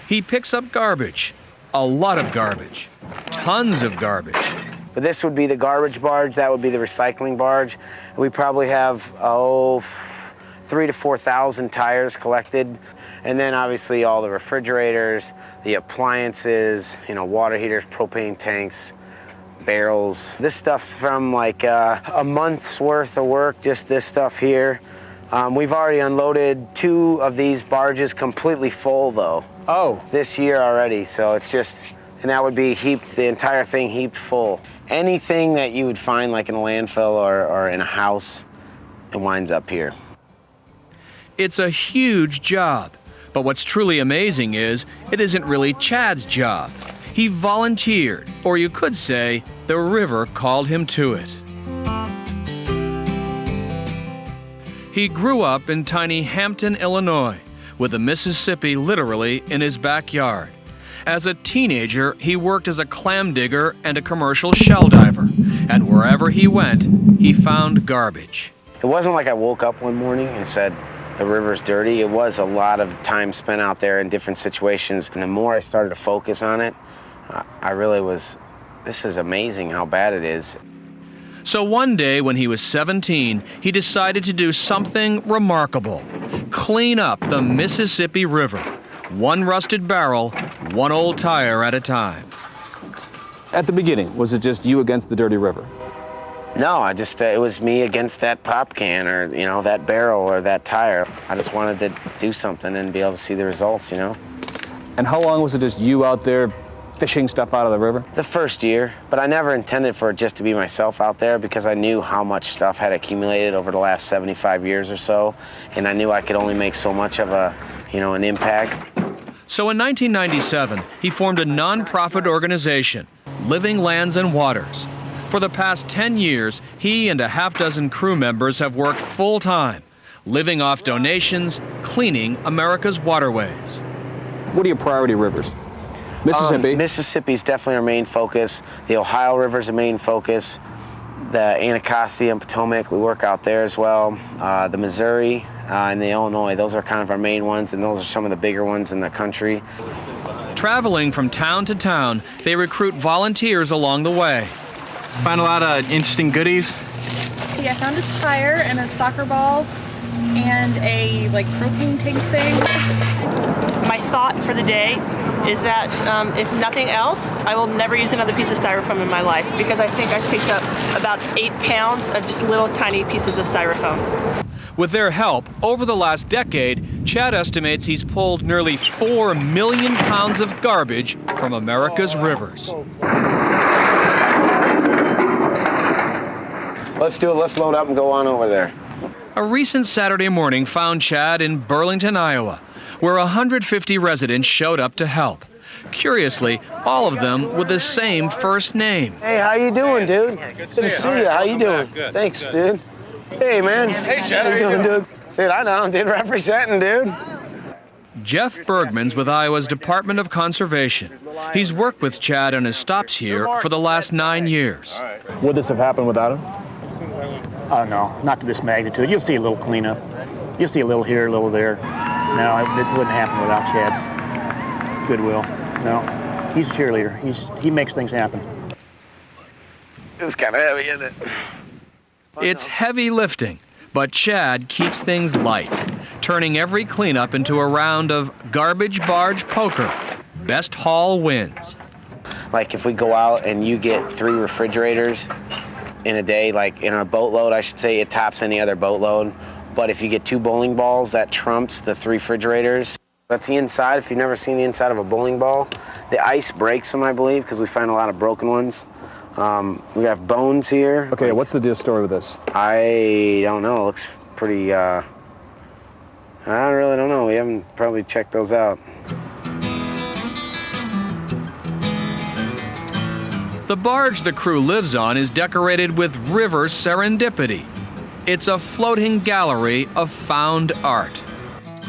He picks up garbage. A lot of garbage. Tons of garbage. But this would be the garbage barge. That would be the recycling barge. We probably have, 3,000 to 4,000 tires collected. And then obviously all the refrigerators, the appliances, you know, water heaters, propane tanks, barrels. This stuff's from like a month's worth of work, just this stuff here. We've already unloaded 2 of these barges completely full though. Oh. This year already, so it's just, and that would be heaped, the entire thing heaped full. Anything that you would find like in a landfill or in a house, it winds up here. It's a huge job. But what's truly amazing is it isn't really Chad's job. He volunteered, or you could say the river called him to it. He grew up in tiny Hampton, Illinois, with the Mississippi literally in his backyard. As a teenager, he worked as a clam digger and a commercial shell diver. And wherever he went, he found garbage. It wasn't like I woke up one morning and said, the river's dirty. It was a lot of time spent out there in different situations. And the more I started to focus on it, I really was, this is amazing how bad it is. So one day when he was 17, he decided to do something remarkable. Clean up the Mississippi River. One rusted barrel, one old tire at a time. At the beginning, was it just you against the dirty river? No, I just, it was me against that pop can or, you know, that barrel or that tire. I just wanted to do something and be able to see the results, you know. And how long was it just you out there fishing stuff out of the river? The first year, but I never intended for it just to be myself out there because I knew how much stuff had accumulated over the last 75 years or so, and I knew I could only make so much of a, you know, an impact. So in 1997, he formed a non-profit organization, Living Lands and Waters. For the past 10 years, he and a half-dozen crew members have worked full-time, living off donations, cleaning America's waterways. What are your priority rivers? Mississippi? Mississippi's definitely our main focus. The Ohio River's a main focus. The Anacostia and Potomac, we work out there as well. The Missouri and the Illinois, those are kind of our main ones, and those are some of the bigger ones in the country. Traveling from town to town, they recruit volunteers along the way. Find a lot of interesting goodies. See, I found a tire and a soccer ball and a like propane tank thing. My thought for the day is that if nothing else, I will never use another piece of styrofoam in my life because I think I've picked up about 8 pounds of just little tiny pieces of styrofoam. With their help, over the last decade, Chad estimates he's pulled nearly 4 million pounds of garbage from America's rivers. Let's do it. Let's load up and go on over there. A recent Saturday morning found Chad in Burlington, Iowa, where 150 residents showed up to help. Curiously, all of them with the same first name. Hey, how you doing, dude? Good to see you. How you doing? Thanks, dude. Hey, man. Hey, Chad. How you doing, dude? Dude, I know, dude. Representing, dude. Jeff Bergman's with Iowa's Department of Conservation. He's worked with Chad on his stops here for the last 9 years. Would this have happened without him? Oh, no, not to this magnitude. You'll see a little cleanup. You'll see a little here, a little there. No, it wouldn't happen without Chad's goodwill. No, he's a cheerleader. He makes things happen. It's kind of heavy, isn't it? It's heavy lifting, but Chad keeps things light, turning every cleanup into a round of garbage barge poker. Best haul wins. Like if we go out and you get 3 refrigerators in a day, like in a boatload, I should say, it tops any other boatload. But if you get 2 bowling balls, that trumps the 3 refrigerators. That's the inside. If you've never seen the inside of a bowling ball, the ice breaks them, I believe, because we find a lot of broken ones. We have bones here. Okay, what's the story with this? I don't know. It looks pretty, I really don't know. We haven't probably checked those out. The barge the crew lives on is decorated with river serendipity. It's a floating gallery of found art.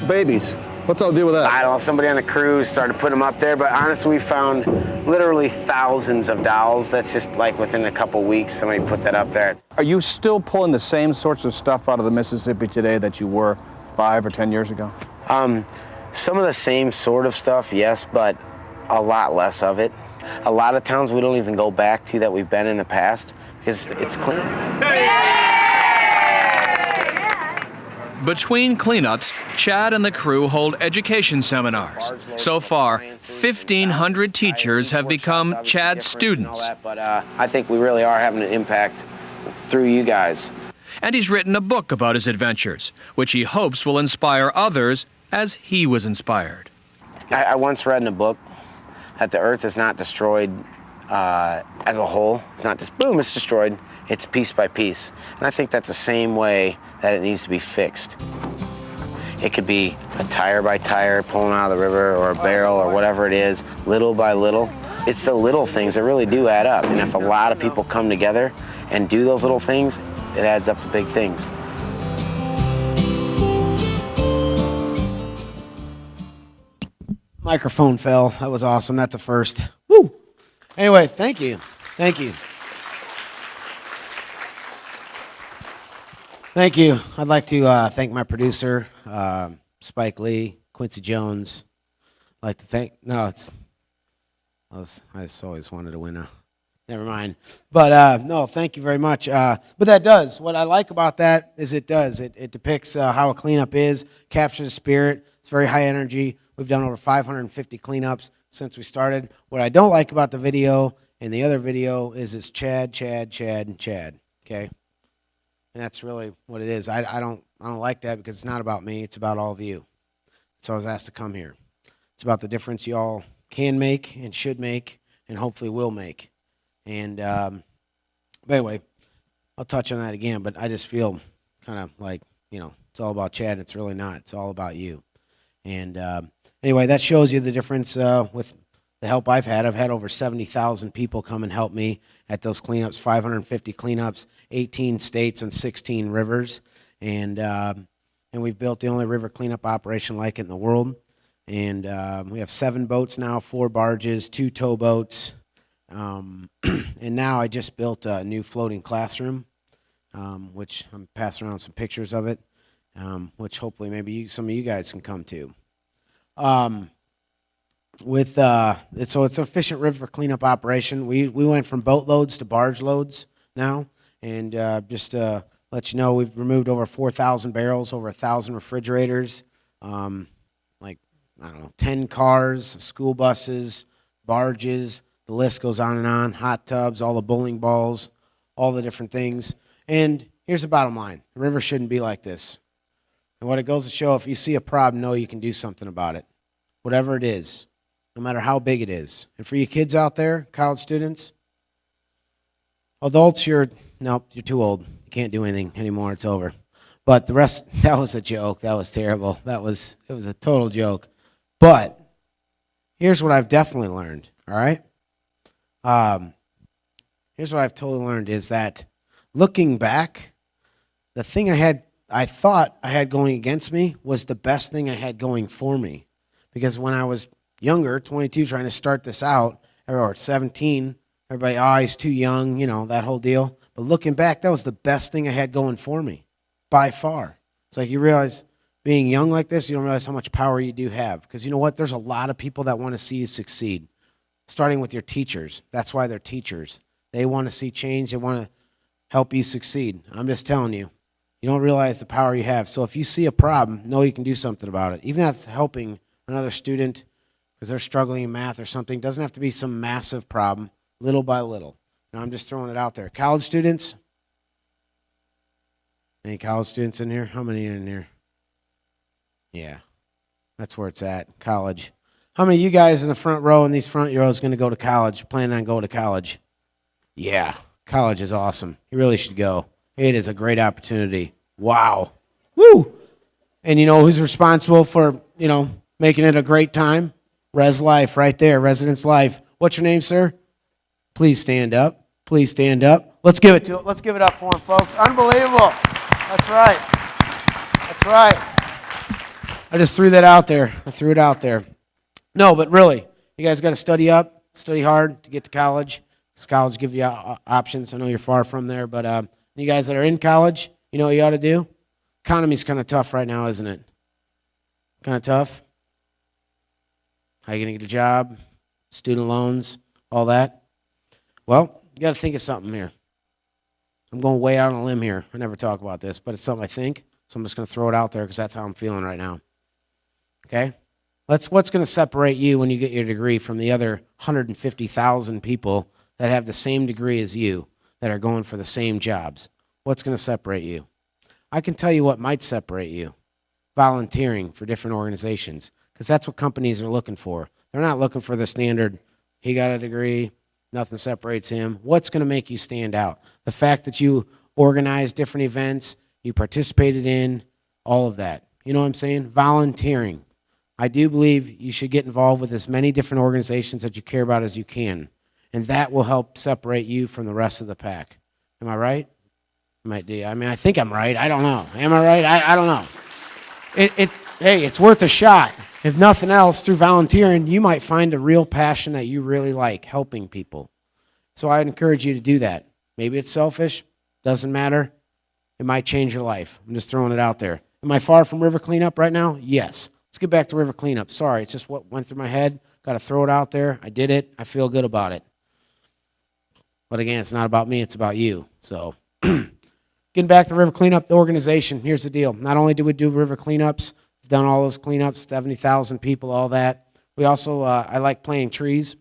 Babies. What's all deal with that? I don't know, somebody on the crew started putting them up there, but honestly, we found literally thousands of dolls. That's just like within a couple weeks, somebody put that up there. Are you still pulling the same sorts of stuff out of the Mississippi today that you were 5 or 10 years ago? Some of the same sort of stuff, yes, but a lot less of it. A lot of towns we don't even go back to that we've been in the past because it's clean. Between cleanups, Chad and the crew hold education seminars. So far, 1,500 teachers have become Chad's students. But I think we really are having an impact through you guys. And he's written a book about his adventures, which he hopes will inspire others as he was inspired. I once read in a book that the earth is not destroyed as a whole. It's not just boom, it's destroyed. It's piece by piece. And I think that's the same way that it needs to be fixed. It could be a tire by tire pulling out of the river, or a barrel, or whatever it is, little by little. It's the little things that really do add up. And if a lot of people come together and do those little things, it adds up to big things. Microphone fell. That was awesome. That's a first. Woo! Anyway, thank you. Thank you. Thank you. I'd like to thank my producer, Spike Lee, Quincy Jones. I'd like to thank, I just always wanted to win a, never mind. But no, thank you very much. But that does, what I like about that is it depicts how a cleanup is, captures the spirit. It's very high energy. We've done over 550 cleanups since we started. What I don't like about the video and the other video is it's Chad, and Chad, okay? And that's really what it is. I don't like that because it's not about me. It's about all of you. So I was asked to come here. It's about the difference you all can make and should make and hopefully will make. And but anyway, I'll touch on that again. But I just feel kind of like, it's all about Chad. It's really not. It's all about you. And anyway, that shows you the difference with the help I've had. I've had over 70,000 people come and help me at those cleanups, 550 cleanups, 18 states and 16 rivers. And we've built the only river cleanup operation like it in the world. And we have 7 boats now, 4 barges, 2 towboats. And now I just built a new floating classroom, which I'm passing around some pictures of it, which hopefully maybe some of you guys can come to. So it's an efficient river cleanup operation. We went from boat loads to barge loads now, and just to let you know, we've removed over 4,000 barrels, over 1,000 refrigerators, 10 cars, school buses, barges. The list goes on and on. Hot tubs, all the bowling balls, all the different things. And here's the bottom line: the river shouldn't be like this. And what it goes to show, if you see a problem, know you can do something about it, whatever it is. No matter how big it is. And for you kids out there, college students, adults, you're too old. You can't do anything anymore. It's over. But the rest, that was a joke. That was terrible. It was a total joke. But here's what I've definitely learned, all right? Here's what I've totally learned is that looking back, the thing I thought I had going against me was the best thing I had going for me. Because when I was younger, 22, trying to start this out, or 17, everybody, he's too young, that whole deal. But looking back, that was the best thing I had going for me, by far. It's like you realize, being young like this, you don't realize how much power you do have. Because you know what? There's a lot of people that want to see you succeed, starting with your teachers. That's why they're teachers. They want to see change. They want to help you succeed. I'm just telling you, you don't realize the power you have. So if you see a problem, know you can do something about it. Even if that's helping another student because they're struggling in math or something. It doesn't have to be some massive problem, little by little. And I'm just throwing it out there. College students? Any college students in here? How many are in here? Yeah, that's where it's at, college. How many of you guys in the front row in these front rows going to go to college, planning on going to college? Yeah, college is awesome. You really should go. It is a great opportunity. Wow. Woo! And you know who's responsible for, making it a great time? Res Life right there, Residence Life. What's your name, sir? Please stand up. Please stand up. Let's give it up for him, folks. Unbelievable. That's right. That's right. I just threw that out there. I threw it out there. No, but really, you guys got to study up, study hard to get to college. Because college gives you options. I know you're far from there, but you guys that are in college, you know what you ought to do? Economy's kind of tough right now, isn't it? Kind of tough. How you going to get a job? Student loans, all that. Well, you got to think of something here. I'm going way out on a limb here. I never talk about this, but it's something I think, so I'm just going to throw it out there because that's how I'm feeling right now. Okay? What's going to separate you when you get your degree from the other 150,000 people that have the same degree as you that are going for the same jobs? What's going to separate you? I can tell you what might separate you. Volunteering for different organizations, because that's what companies are looking for. They're not looking for the standard, he got a degree, nothing separates him. What's going to make you stand out? The fact that you organized different events, you participated in, all of that. You know what I'm saying? Volunteering. I do believe you should get involved with as many different organizations that you care about as you can, and that will help separate you from the rest of the pack. Am I right? I mean, I think I'm right. I don't know. Am I right? I don't know. It's worth a shot. If nothing else, through volunteering, you might find a real passion that you really like, helping people. So I'd encourage you to do that. Maybe it's selfish. Doesn't matter. It might change your life. I'm just throwing it out there. Am I far from river cleanup right now? Yes. Let's get back to river cleanup. Sorry, it's just what went through my head. Got to throw it out there. I did it. I feel good about it. But again, it's not about me. It's about you. So getting back to river cleanup, the organization, here's the deal. Not only do we do river cleanups, we've done all those cleanups, 70,000 people, all that. We also, I like planting trees.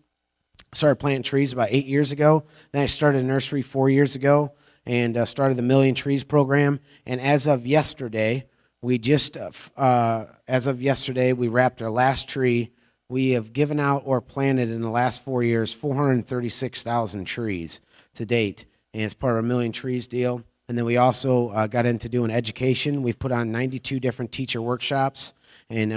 Started planting trees about 8 years ago. Then I started a nursery 4 years ago and started the Million Trees program. And as of yesterday, we wrapped our last tree. We have given out or planted in the last 4 years 436,000 trees to date. And it's part of our Million Trees deal. And then we also got into doing education. We've put on 92 different teacher workshops in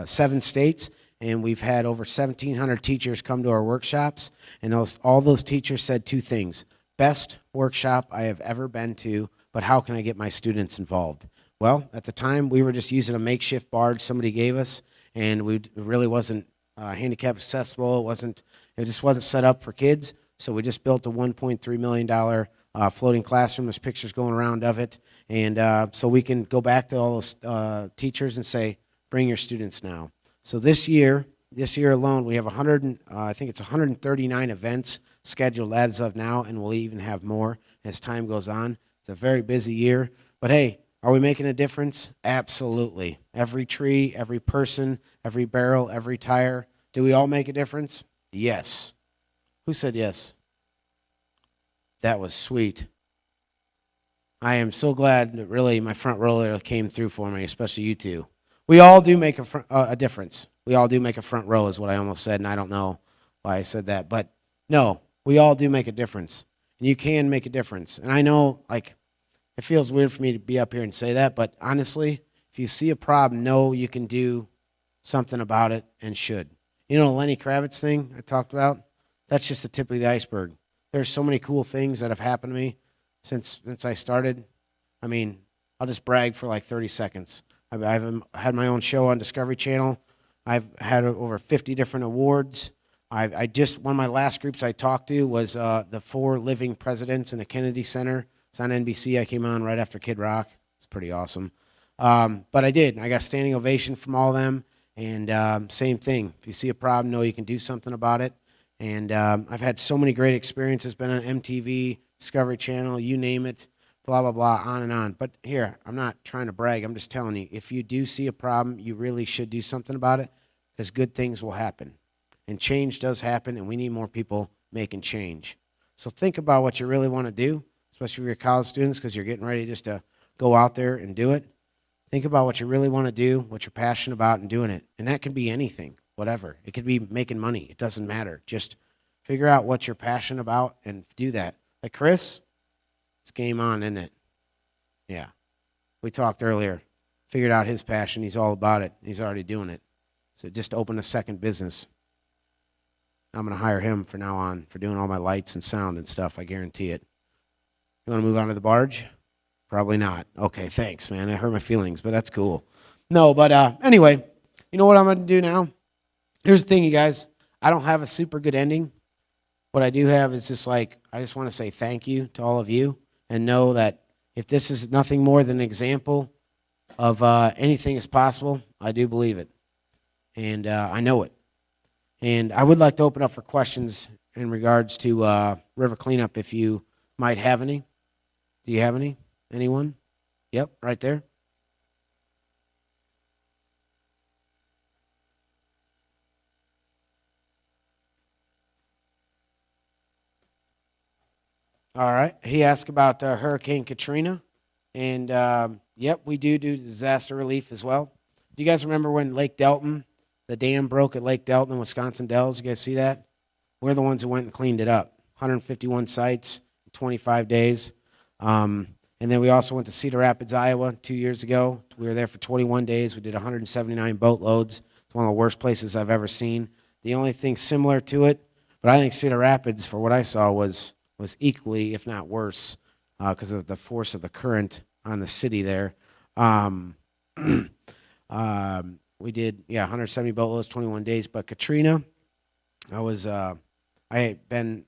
7 states. And we've had over 1,700 teachers come to our workshops. And all those teachers said 2 things. Best workshop I have ever been to, but how can I get my students involved? Well, at the time, we were just using a makeshift barge somebody gave us, and it really wasn't handicap accessible. It just wasn't set up for kids. So we just built a $1.3 million floating classroom. There's pictures going around of it. And so we can go back to all those teachers and say, bring your students now. So this year alone, we have 139 events scheduled as of now, and we'll even have more as time goes on. It's a very busy year. But hey, are we making a difference? Absolutely. Every tree, every person, every barrel, every tire. Do we all make a difference? Yes. Who said yes? That was sweet. I am so glad that really my front row came through for me, especially you two. We all do make a difference. We all do make a front row is what I almost said, and I don't know why I said that. But no, we all do make a difference. And you can make a difference. And I know, like, it feels weird for me to be up here and say that, but honestly, if you see a problem, know you can do something about it and should. You know the Lenny Kravitz thing I talked about? That's just the tip of the iceberg. There's so many cool things that have happened to me since I started. I mean, I'll just brag for like 30 seconds. I've had my own show on Discovery Channel. I've had over 50 different awards. One of my last groups I talked to was the 4 living presidents in the Kennedy Center. It's on NBC. I came on right after Kid Rock. It's pretty awesome. But I did. I got a standing ovation from all of them. And same thing. If you see a problem, know you can do something about it. And I've had so many great experiences. Been on MTV, Discovery Channel, you name it, blah, blah, blah, on and on. But here, I'm not trying to brag. I'm just telling you, if you do see a problem, you really should do something about it because good things will happen. And change does happen, and we need more people making change. So think about what you really want to do, especially for your college students because you're getting ready just to go out there and do it. Think about what you really want to do, what you're passionate about, and doing it. And that can be anything, whatever. It could be making money. It doesn't matter. Just figure out what you're passionate about and do that. Like Chris, it's game on, isn't it? Yeah. We talked earlier. Figured out his passion. He's all about it. He's already doing it. So just open a second business. I'm going to hire him from now on for doing all my lights and sound and stuff. I guarantee it. You want to move on to the barge? Probably not. Okay, thanks, man. I hurt my feelings, but that's cool. No, but anyway, you know what I'm going to do now? Here's the thing, you guys. I don't have a super good ending. What I do have is just like, I just want to say thank you to all of you and know that if this is nothing more than an example of anything is possible, I do believe it. And I know it. And I would like to open up for questions in regards to river cleanup if you might have any. Do you have any? Anyone? Yep, right there. All right. He asked about Hurricane Katrina. And, yep, we do disaster relief as well. Do you guys remember when Lake Delton, the dam broke at Lake Delton in Wisconsin Dells? You guys see that? We're the ones who went and cleaned it up. 151 sites, 25 days. And then we also went to Cedar Rapids, Iowa 2 years ago. We were there for 21 days. We did 179 boatloads. It's one of the worst places I've ever seen. The only thing similar to it, but I think Cedar Rapids, for what I saw, was equally, if not worse, because of the force of the current on the city there. We did, 170 boatloads, 21 days. But Katrina, I had been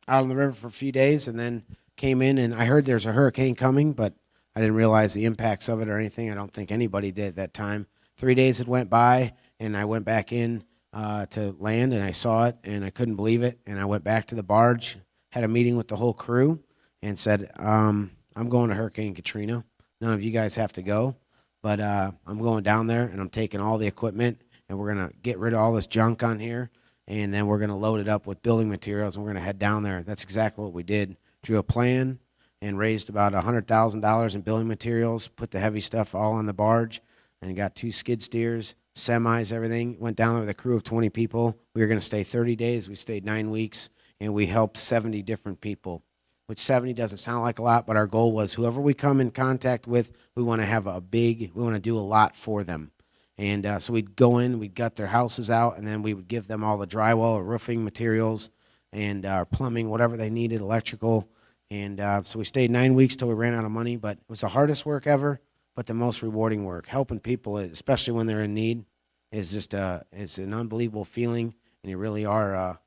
out on the river for a few days and then came in, and I heard there's a hurricane coming, but I didn't realize the impacts of it or anything. I don't think anybody did at that time. 3 days had went by, and I went back in to land, and I saw it, and I couldn't believe it. And I went back to the barge, had a meeting with the whole crew, and said, I'm going to Hurricane Katrina. None of you guys have to go, but I'm going down there, and I'm taking all the equipment, and we're going to get rid of all this junk on here, and then we're going to load it up with building materials, and we're going to head down there. That's exactly what we did. Drew a plan and raised about $100,000 in building materials, put the heavy stuff all on the barge, and got 2 skid steers, semis, everything. Went down there with a crew of 20 people. We were going to stay 30 days. We stayed 9 weeks, and we helped 70 different people, which 70 doesn't sound like a lot, but our goal was whoever we come in contact with, we want to have we want to do a lot for them. And so we'd go in, we'd gut their houses out, and then we would give them all the drywall or roofing materials and plumbing, whatever they needed, electrical. And so we stayed 9 weeks till we ran out of money, but it was the hardest work ever, but the most rewarding work. Helping people, especially when they're in need, is just it's an unbelievable feeling, and you really are,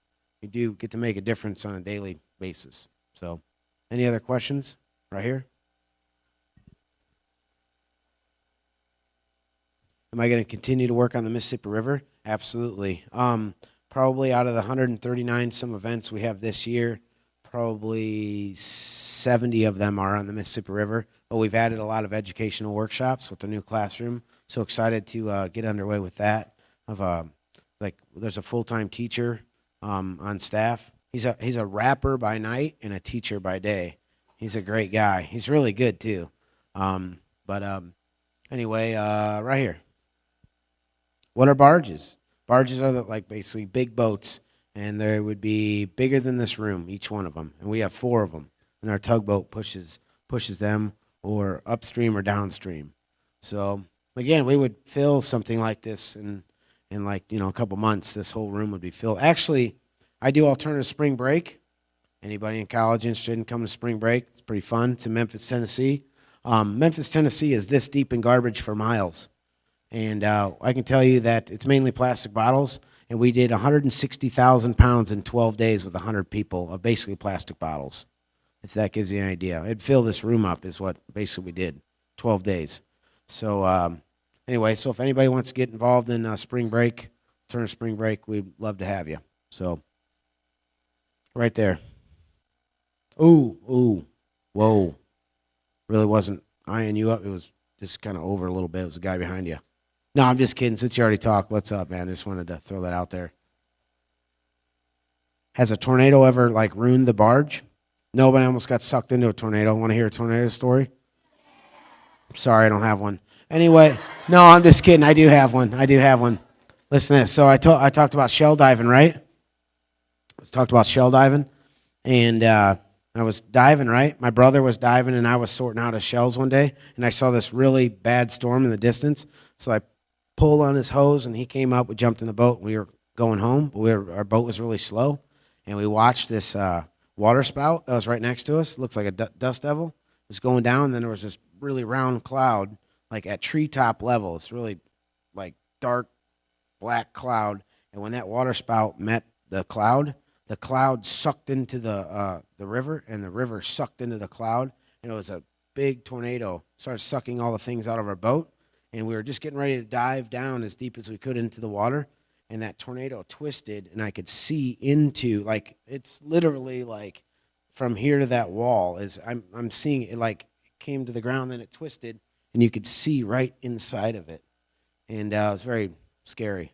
you do get to make a difference on a daily basis. So any other questions right here? Am I going to continue to work on the Mississippi River? Absolutely. Probably out of the 139 some events we have this year, probably 70 of them are on the Mississippi River. But we've added a lot of educational workshops with the new classroom. So excited to get underway with that. There's a full-time teacher on staff. He's a rapper by night and a teacher by day. He's a great guy. He's really good too. Anyway, right here. What are barges? Barges are basically big boats, and they would be bigger than this room, each one of them. And we have 4 of them, and our tugboat pushes them or upstream or downstream. So again, we would fill something like this in a couple months. This whole room would be filled. Actually, I do alternative spring break. Anybody in college interested in coming to spring break? It's pretty fun. It's in Memphis, Tennessee. Memphis, Tennessee is this deep in garbage for miles. And I can tell you that it's mainly plastic bottles, and we did 160,000 pounds in 12 days with 100 people of basically plastic bottles, if that gives you an idea. It'd fill this room up is what basically we did, 12 days. So anyway, so if anybody wants to get involved in spring break, turn spring break, we'd love to have you. So right there. Ooh, whoa. Really wasn't eyeing you up. It was just kind of over a little bit. It was the guy behind you. No, I'm just kidding. Since you already talked, what's up, man? I just wanted to throw that out there. Has a tornado ever, ruined the barge? Nobody almost got sucked into a tornado. Want to hear a tornado story? I'm sorry, I don't have one. Anyway, no, I'm just kidding. I do have one. Listen to this. So I talked about shell diving, right? I talked about shell diving. And I was diving, right? My brother was diving, and I was sorting out his shells one day. And I saw this really bad storm in the distance. So I pulled on his hose, and he came up. We jumped in the boat, and we were going home, but our boat was really slow, and we watched this water spout that was right next to us. It looks like a dust devil. It was going down, and then there was this really round cloud, like at treetop level. It's really like dark black cloud, and when that water spout met the cloud sucked into the river, and the river sucked into the cloud, and it was a big tornado. Started sucking all the things out of our boat, and we were just getting ready to dive down as deep as we could into the water, and that tornado twisted, and I could see into, like, it's literally like from here to that wall. Is I'm seeing it, like, came to the ground, then it twisted, and you could see right inside of it, and it was very scary.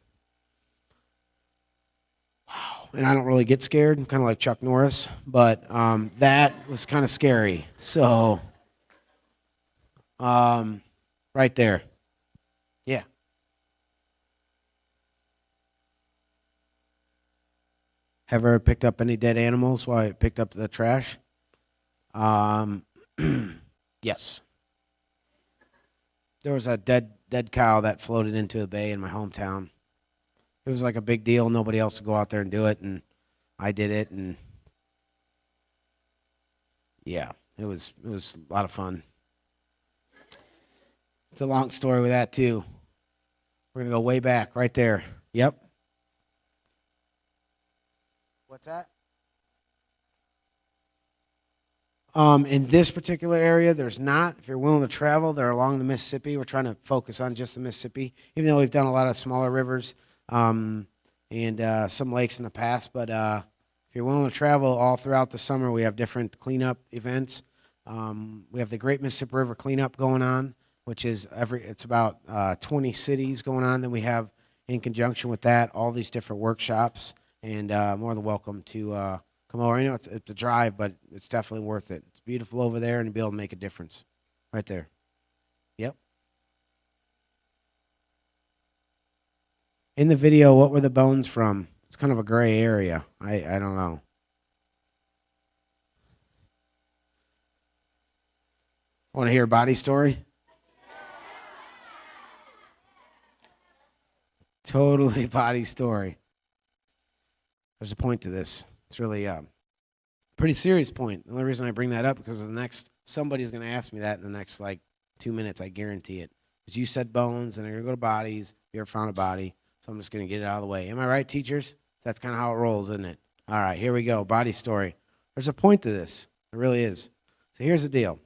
Wow. And I don't really get scared. I'm kind of like Chuck Norris, but that was kind of scary. So, right there. Yeah. Have you ever picked up any dead animals while I picked up the trash? Yes. There was a dead cow that floated into the bay in my hometown. It was like a big deal. Nobody else would go out there and do it, and I did it, and yeah, it was a lot of fun. It's a long story with that too. We're gonna go way back, right there. Yep. What's that? In this particular area, there's not. If you're willing to travel, they're along the Mississippi. We're trying to focus on just the Mississippi, even though we've done a lot of smaller rivers and some lakes in the past. But if you're willing to travel all throughout the summer, we have different cleanup events. We have the Great Mississippi River Cleanup going on, which is it's about 20 cities going on. Then we have, in conjunction with that, all these different workshops, and more than welcome to come over. I know it's a drive, but it's definitely worth it. It's beautiful over there, and you'll be able to make a difference right there. Yep. In the video, what were the bones from? It's kind of a gray area. I don't know. Want to hear a body story? Totally body story. There's a point to this. It's really a pretty serious point. The only reason I bring that up because somebody's going to ask me that in the next, like, 2 minutes. I guarantee it. Because you said bones, and they're going to go to bodies. You ever found a body? So I'm just going to get it out of the way. Am I right, teachers? That's kind of how it rolls, isn't it? All right, here we go. Body story. There's a point to this. There really is. So here's the deal.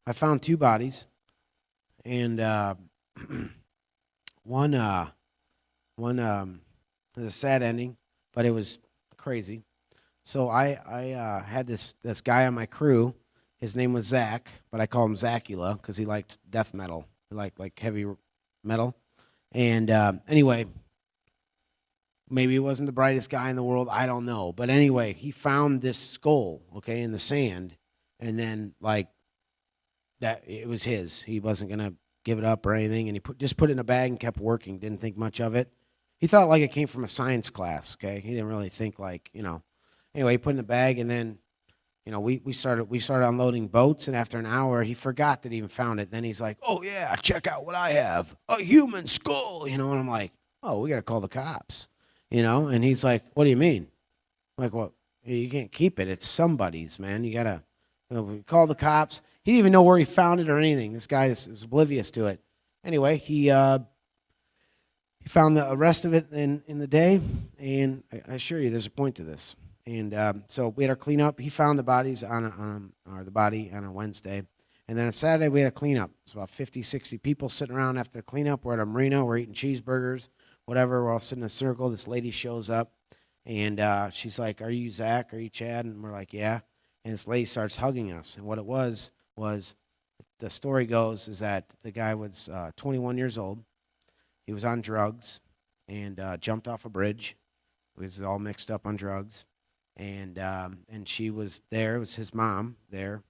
I found 2 bodies, and one there's a sad ending, but it was crazy. So I had this guy on my crew. His name was Zach, but I call him Zacula because he liked death metal. He liked like heavy metal. And anyway, maybe he wasn't the brightest guy in the world. I don't know. But anyway, he found this skull, okay, in the sand, and then like that it was his. He wasn't gonna give it up or anything, and he just put it in a bag and kept working. Didn't think much of it. He thought like it came from a science class. Okay, he didn't really think like, you know. Anyway, he put it in a bag, and then, you know, we started unloading boats, and after an hour, he forgot that he even found it. Then he's like, "Oh yeah, check out what I have, a human skull," you know. And I'm like, "Oh, we gotta call the cops," you know. And he's like, "What do you mean?" I'm like, "Well, you can't keep it. It's somebody's, man. You gotta, you know, we call the cops." He didn't even know where he found it or anything. This guy was oblivious to it. Anyway, he found the rest of it in the day, and I assure you, there's a point to this. And so we had our cleanup. He found the bodies the body on a Wednesday. And then on Saturday, we had a cleanup. It's about 50, 60 people sitting around after the cleanup. We're at a marina. We're eating cheeseburgers, whatever. We're all sitting in a circle. This lady shows up, and she's like, "Are you Zach? Are you Chad?" And we're like, "Yeah." And this lady starts hugging us. And what it was the story goes is that the guy was 21 years old. He was on drugs and jumped off a bridge. He was all mixed up on drugs. And she was there. It was his mom there,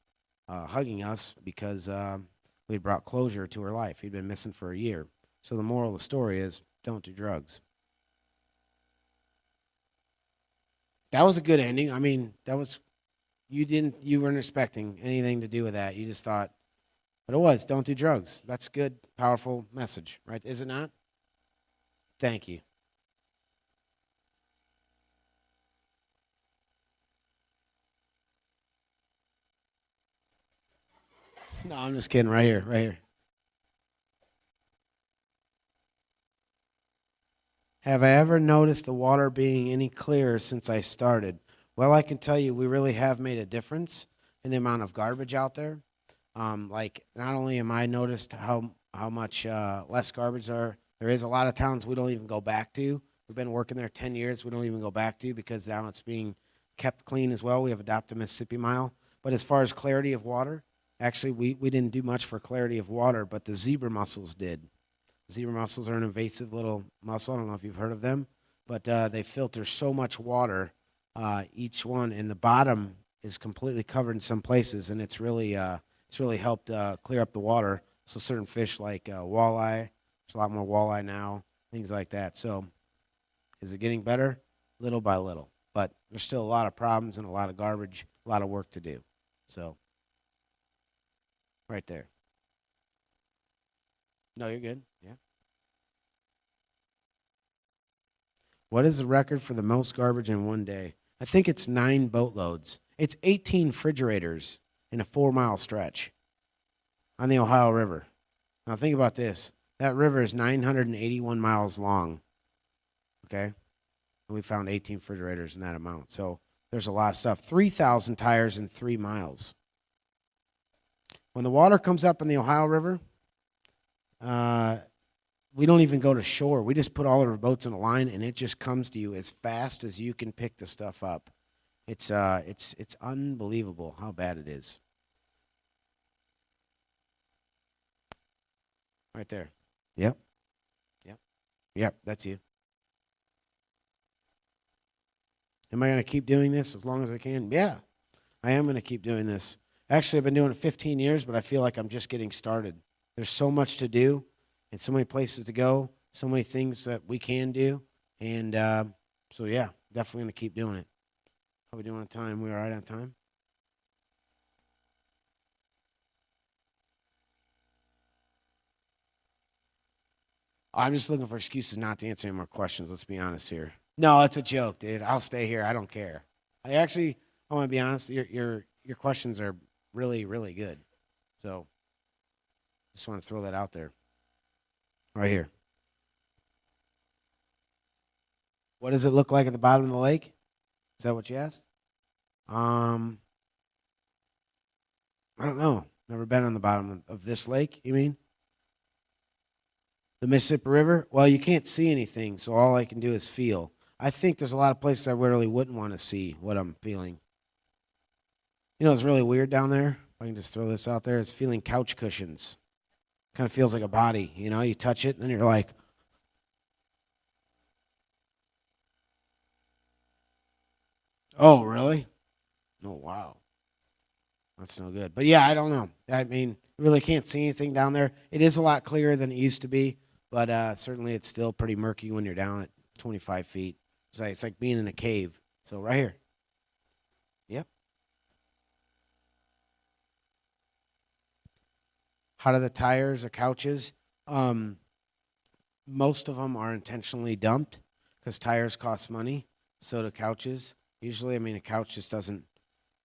hugging us because we had brought closure to her life. He'd been missing for a year. So the moral of the story is, don't do drugs. That was a good ending. I mean, you weren't expecting anything to do with that. You just thought, but it was, don't do drugs. That's a good, powerful message, right? Is it not? Thank you. No, I'm just kidding. Right here, right here. Have I ever noticed the water being any clearer since I started? Well, I can tell you we really have made a difference in the amount of garbage out there. Like, not only am I noticed how much less garbage there is a lot of towns we don't even go back to. We've been working there 10 years. We don't even go back to because now it's being kept clean as well. We have adopted Mississippi Mile. But as far as clarity of water, actually, we didn't do much for clarity of water, but the zebra mussels did. Zebra mussels are an invasive little mussel. I don't know if you've heard of them, but they filter so much water, each one, and the bottom is completely covered in some places, and it's really helped clear up the water. So certain fish like walleye, there's a lot more walleye now, things like that. So is it getting better? Little by little, but there's still a lot of problems and a lot of garbage, a lot of work to do. So right there. No, you're good. Yeah. What is the record for the most garbage in one day? I think it's 9 boatloads. It's 18 refrigerators in a 4-mile stretch on the Ohio River. Now think about this. That river is 981 miles long. Okay? And we found 18 refrigerators in that amount. So there's a lot of stuff. 3,000 tires in 3 miles. When the water comes up in the Ohio River, we don't even go to shore. We just put all of our boats in a line, and it just comes to you as fast as you can pick the stuff up. It's unbelievable how bad it is. Right there. Yep. Yep. Yep, that's you. Am I going to keep doing this as long as I can? Yeah, I am going to keep doing this. Actually, I've been doing it 15 years, but I feel like I'm just getting started. There's so much to do and so many places to go, so many things that we can do. And so, yeah, definitely going to keep doing it. How are we doing on time? We all right on time? I'm just looking for excuses not to answer any more questions. Let's be honest here. No, it's a joke, dude. I'll stay here. I don't care. I want to be honest. Your questions are really, really good. So just want to throw that out there. Right here. What does it look like at the bottom of the lake? Is that what you asked? I don't know. Never been on the bottom of this lake, you mean? The Mississippi River? Well, you can't see anything, so all I can do is feel. I think there's a lot of places I really wouldn't want to see what I'm feeling. You know, it's really weird down there. If I can just throw this out there, it's feeling couch cushions. Kind of feels like a body, you know? You touch it, and then you're like, oh, really? Oh, wow. That's no good. But, yeah, I don't know. I mean, you really can't see anything down there. It is a lot clearer than it used to be, but certainly it's still pretty murky when you're down at 25 feet. It's like being in a cave. So right here. Yep. How do the tires or couches? Most of them are intentionally dumped because tires cost money. So do couches. Usually, I mean, a couch just doesn't,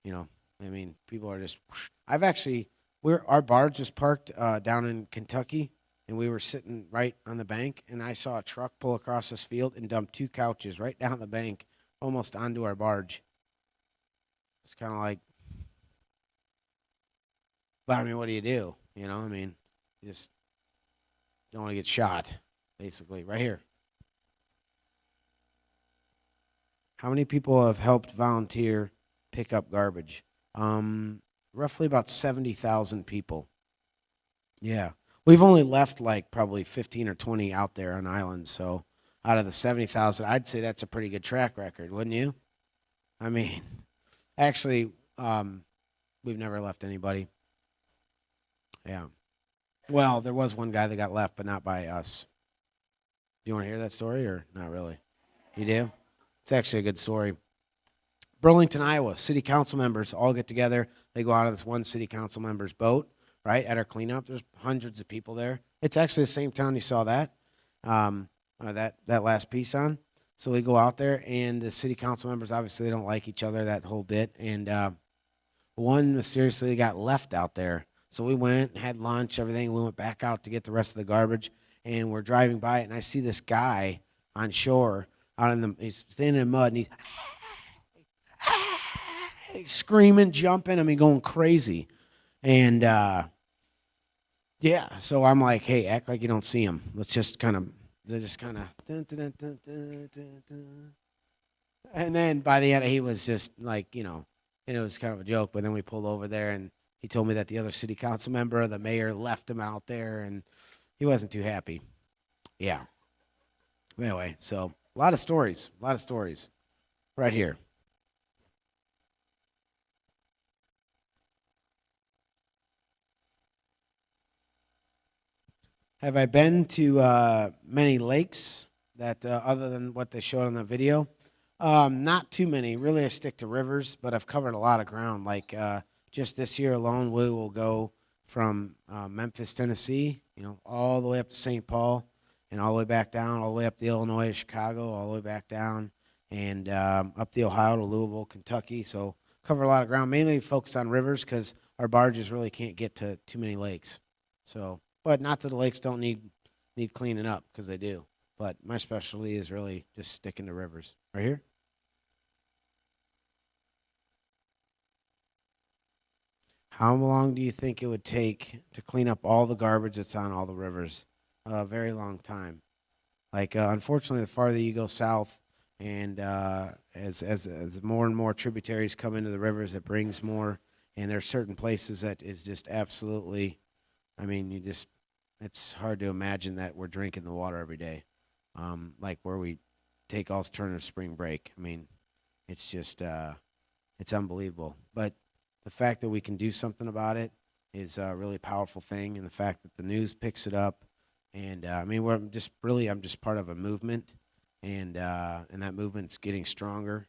you know, I mean, people are just, our barge is parked down in Kentucky, and we were sitting right on the bank, and I saw a truck pull across this field and dump 2 couches right down the bank, almost onto our barge. It's kind of like, but I mean, what do you do? You know, I mean, you just don't want to get shot, basically. Right here. How many people have helped volunteer pick up garbage? Roughly about 70,000 people. Yeah. We've only left like probably 15 or 20 out there on islands. So out of the 70,000, I'd say that's a pretty good track record, wouldn't you? I mean, actually, we've never left anybody. Yeah. Well, there was one guy that got left, but not by us. Do you want to hear that story or not really? You do? It's actually a good story. Burlington, Iowa, city council members all get together. They go out on this one city council member's boat, right, at our cleanup. There's hundreds of people there. It's actually the same town you saw that last piece on. So we go out there, and the city council members, obviously, they don't like each other, that whole bit. And one mysteriously got left out there. So we went, had lunch, everything. We went back out to get the rest of the garbage, and we're driving by it, and I see this guy on shore he's standing in the mud, and he's screaming, jumping, I mean, going crazy. And yeah, so I'm like, hey, act like you don't see him. Let's just kind of, and then by the end, he was just like, and it was kind of a joke. But then we pulled over there, and he told me that the other city council member, the mayor, left him out there, and he wasn't too happy. Yeah. Anyway, so a lot of stories right here. Have I been to many lakes that other than what they showed on the video? Not too many. Really, I stick to rivers, but I've covered a lot of ground. Like just this year alone, we will go from Memphis, Tennessee, all the way up to St. Paul, and all the way back down, all the way up to Illinois to Chicago, all the way back down, and up the Ohio to Louisville, Kentucky. So cover a lot of ground. Mainly focus on rivers because our barges really can't get to too many lakes. So. But not that the lakes don't need cleaning up, because they do. But my specialty is really just sticking to rivers. Right here. How long do you think it would take to clean up all the garbage that's on all the rivers? A very long time. Like, unfortunately, the farther you go south, and as more and more tributaries come into the rivers, it brings more. And there are certain places that is just absolutely... I mean, it's hard to imagine that we're drinking the water every day, like where we take alternative spring break. I mean, it's just, it's unbelievable. But the fact that we can do something about it is a really powerful thing, and the fact that the news picks it up. And, I mean, I'm just part of a movement, and that movement's getting stronger.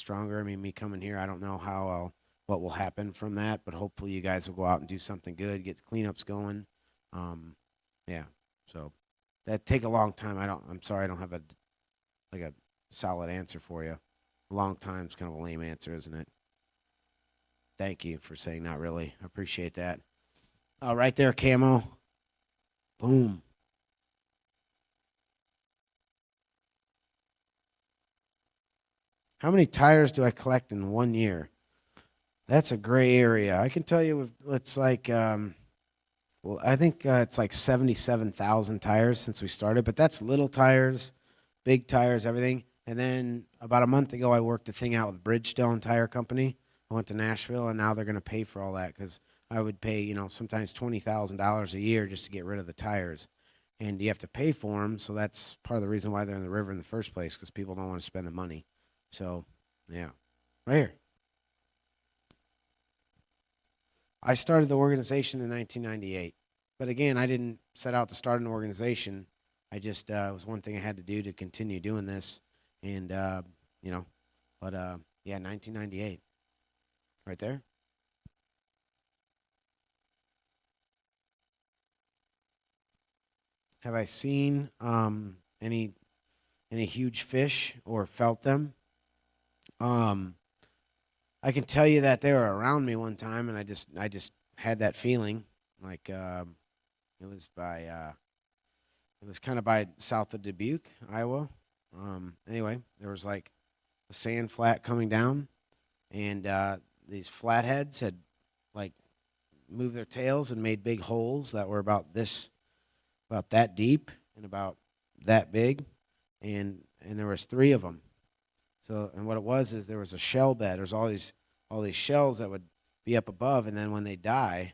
I mean, me coming here, I don't know what will happen from that, but hopefully you guys will go out and do something good, get the cleanups going. Yeah, so that take a long time. I'm sorry I don't have a solid answer for you. A long time's kind of a lame answer, isn't it? Thank you for saying not really. I appreciate that. Right there, Camo. Boom. How many tires do I collect in 1 year? That's a gray area. I can tell you it's like, I think it's like 77,000 tires since we started, but that's little tires, big tires, everything. And then about a month ago, I worked a thing out with Bridgestone Tire Company. I went to Nashville, and now they're going to pay for all that because I would pay, sometimes $20,000 a year just to get rid of the tires. And you have to pay for them, so that's part of the reason why they're in the river in the first place, because people don't want to spend the money. So, yeah. Right here. I started the organization in 1998. But again, I didn't set out to start an organization. I just, it was one thing I had to do to continue doing this. And, yeah, 1998. Right there. Have I seen any huge fish or felt them? I can tell you that they were around me one time, and I just had that feeling. Like it was kind of by south of Dubuque, Iowa. Anyway, there was like a sand flat coming down, and these flatheads had like moved their tails and made big holes that were about that deep and about that big, and there was 3 of them. So, and what it was is there was a shell bed. There's all these shells that would be up above, and then when they die,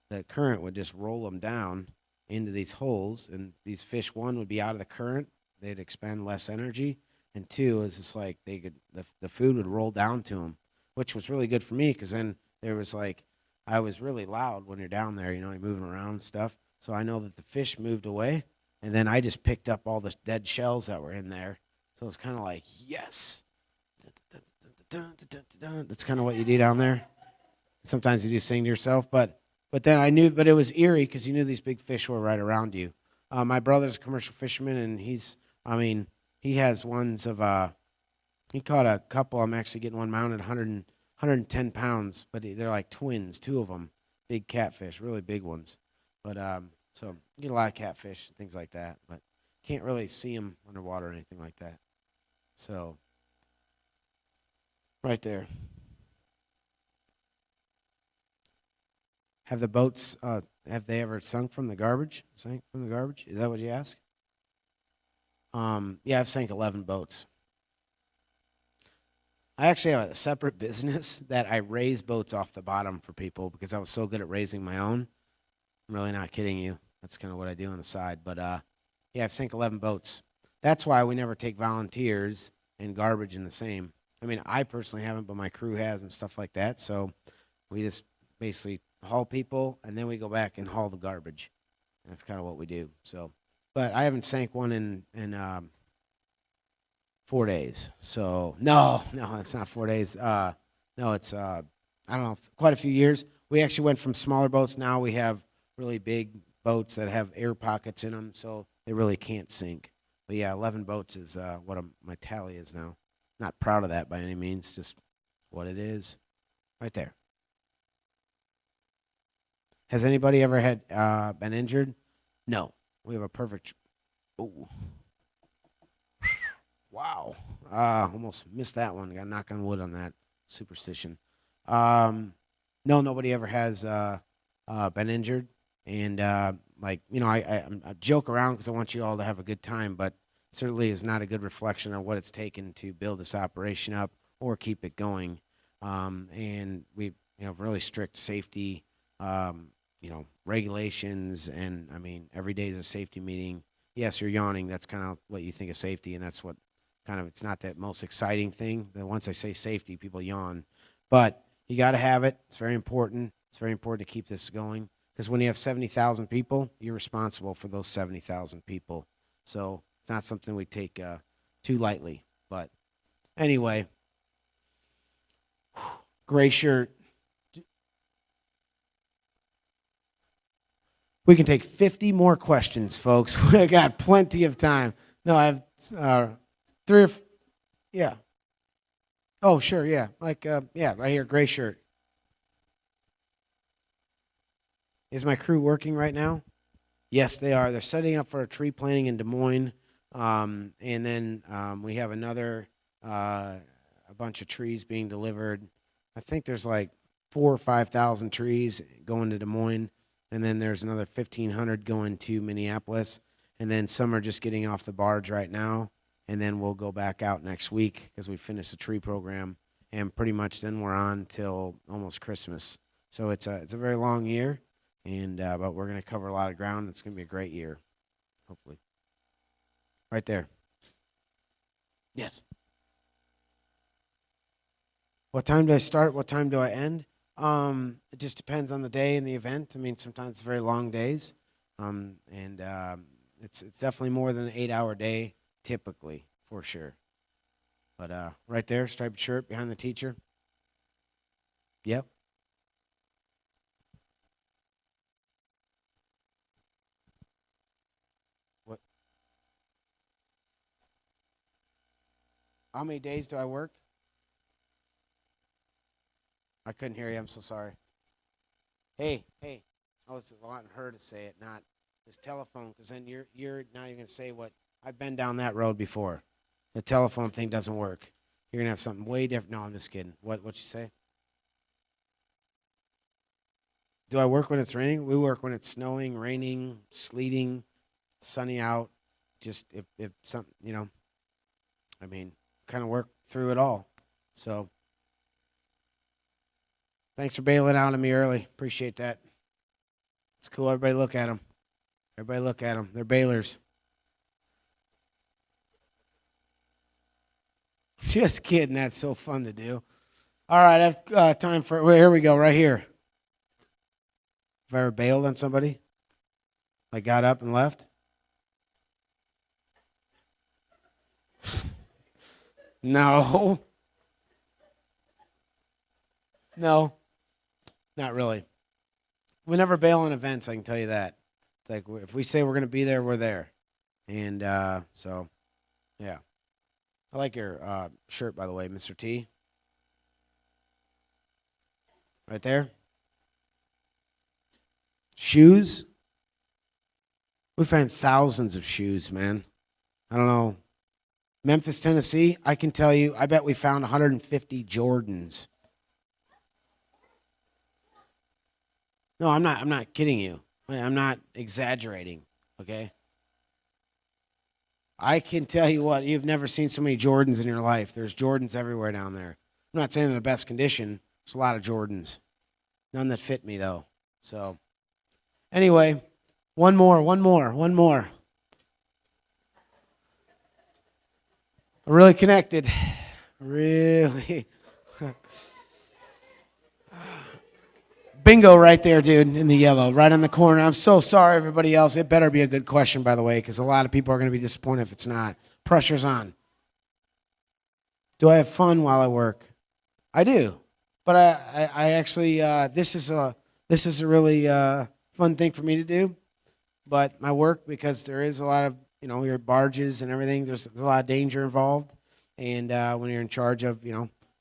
the current would just roll them down into these holes, and these fish, 1, would be out of the current. They'd expend less energy, and 2 is just like the food would roll down to them, which was really good for me because then there was like, I was really loud when you're down there, you're moving around and stuff. So I know that the fish moved away, and then I just picked up all the dead shells that were in there. So it's kind of like, yes. That's kind of what you do down there. Sometimes you do sing to yourself, but then I knew, but it was eerie because you knew these big fish were right around you. My brother's a commercial fisherman, and he has ones of, he caught a couple. I'm actually getting one mounted, 110 pounds, but they're like twins, 2 of them. big catfish, really big ones. But so you get a lot of catfish, things like that. But can't really see them underwater or anything like that. So right there. Have the boats? Have they ever sunk from the garbage? Sank from the garbage? Is that what you ask? Yeah, I've sank 11 boats. I actually have a separate business that I raise boats off the bottom for people because I was so good at raising my own. I'm really not kidding you. That's kind of what I do on the side. But yeah, I've sank 11 boats. That's why we never take volunteers and garbage in the same. I mean, I personally haven't, but my crew has and stuff like that. So we just basically haul people, and then we go back and haul the garbage. That's kind of what we do. So, but I haven't sank one in 4 days. So no, it's not 4 days. No, it's I don't know, quite a few years. We actually went from smaller boats. Now we have really big boats that have air pockets in them, so they really can't sink. But yeah, 11 boats is what my tally is now. Not proud of that by any means, just what it is. Right there. Has anybody ever had been injured? No. We have a perfect. Ooh. Wow. Almost missed that one. Got to knock on wood on that superstition. No, nobody ever has been injured. And like, you know, I joke around because I want you all to have a good time, but certainly is not a good reflection of what it's taken to build this operation up or keep it going. And we, have really strict safety, regulations, and I mean, every day is a safety meeting. Yes, you're yawning. That's kind of what you think of safety, and that's what kind of, it's not that most exciting thing. That once I say safety, people yawn. But you got to have it. It's very important. It's very important to keep this going because when you have 70,000 people, you're responsible for those 70,000 people. So it's not something we take too lightly. But anyway, gray shirt. We can take 50 more questions, folks. We got plenty of time. No, I have 3 or yeah. Oh, sure, yeah. Like, yeah, right here, gray shirt. Is my crew working right now? Yes, they are. They're setting up for a tree planting in Des Moines. And then we have another, a bunch of trees being delivered. I think there's like 4,000 or 5,000 trees going to Des Moines. And then there's another 1,500 going to Minneapolis. And then some are just getting off the barge right now. And then we'll go back out next week because we finished the tree program. And pretty much then we're on till almost Christmas. So it's a very long year. And but we're going to cover a lot of ground. It's going to be a great year, hopefully. Right there. Yes. What time do I start? What time do I end? It just depends on the day and the event. I mean, sometimes it's very long days, and it's definitely more than an 8-hour day typically, for sure. But right there, striped shirt behind the teacher. Yep. What? How many days do I work? I couldn't hear you. I'm so sorry. Hey. Oh, it's wanting her to say it, not this telephone, because then you're not even going to say what. I've been down that road before. The telephone thing doesn't work. You're going to have something way different. No, I'm just kidding. What'd you say? Do I work when it's raining? We work when it's snowing, raining, sleeting, sunny out. Just if something, I mean, kind of work through it all. So thanks for bailing out on me early. Appreciate that. It's cool. Everybody look at them. Everybody look at them. They're bailers. Just kidding. That's so fun to do. All right. I have time for, well, here we go, right here. Have I ever bailed on somebody? I got up and left? No. No. Not really. We never bail on events, I can tell you that. It's like if we say we're going to be there, we're there. And so, yeah. I like your shirt, by the way, Mr. T. Right there. Shoes? We found thousands of shoes, man. I don't know. Memphis, Tennessee, I can tell you, I bet we found 150 Jordans. No, I'm not kidding you. I'm not exaggerating, okay? I can tell you what, you've never seen so many Jordans in your life. There's Jordans everywhere down there. I'm not saying they're the best condition. There's a lot of Jordans. None that fit me, though. So, anyway, one more. Really connected. Really. Bingo right there, dude, in the yellow, right on the corner. I'm so sorry, everybody else. It better be a good question, by the way, because a lot of people are going to be disappointed if it's not. Pressure's on. Do I have fun while I work? I do. But I actually, this is a really fun thing for me to do. But my work, because there is a lot of, your barges and everything, there's a lot of danger involved. And when you're in charge of,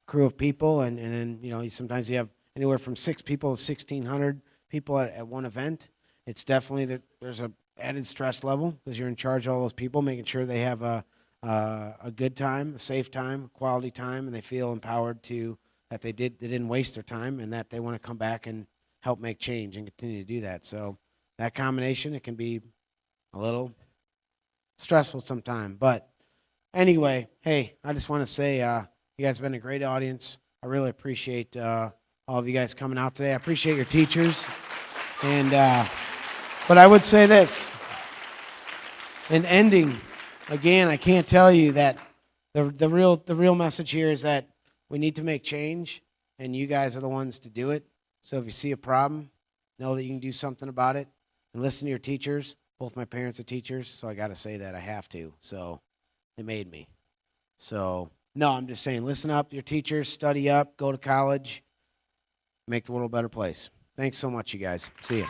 crew of people, and then, sometimes you have anywhere from 6 people to 1,600 people at one event. It's definitely, there's a added stress level because you're in charge of all those people, making sure they have a good time, a safe time, a quality time, and they feel empowered to, that they didn't waste their time, and that they want to come back and help make change and continue to do that. So that combination, it can be a little stressful sometimes. But anyway, hey, I just want to say you guys have been a great audience. I really appreciate all of you guys coming out today. I appreciate your teachers. And but I would say this, in ending, again, I can't tell you that the real message here is that we need to make change, and you guys are the ones to do it. So if you see a problem, know that you can do something about it, and listen to your teachers. Both my parents are teachers, so I got to say that I have to. So they made me. So no, I'm just saying, listen up, your teachers, study up, go to college, make the world a better place. Thanks so much, you guys. See ya.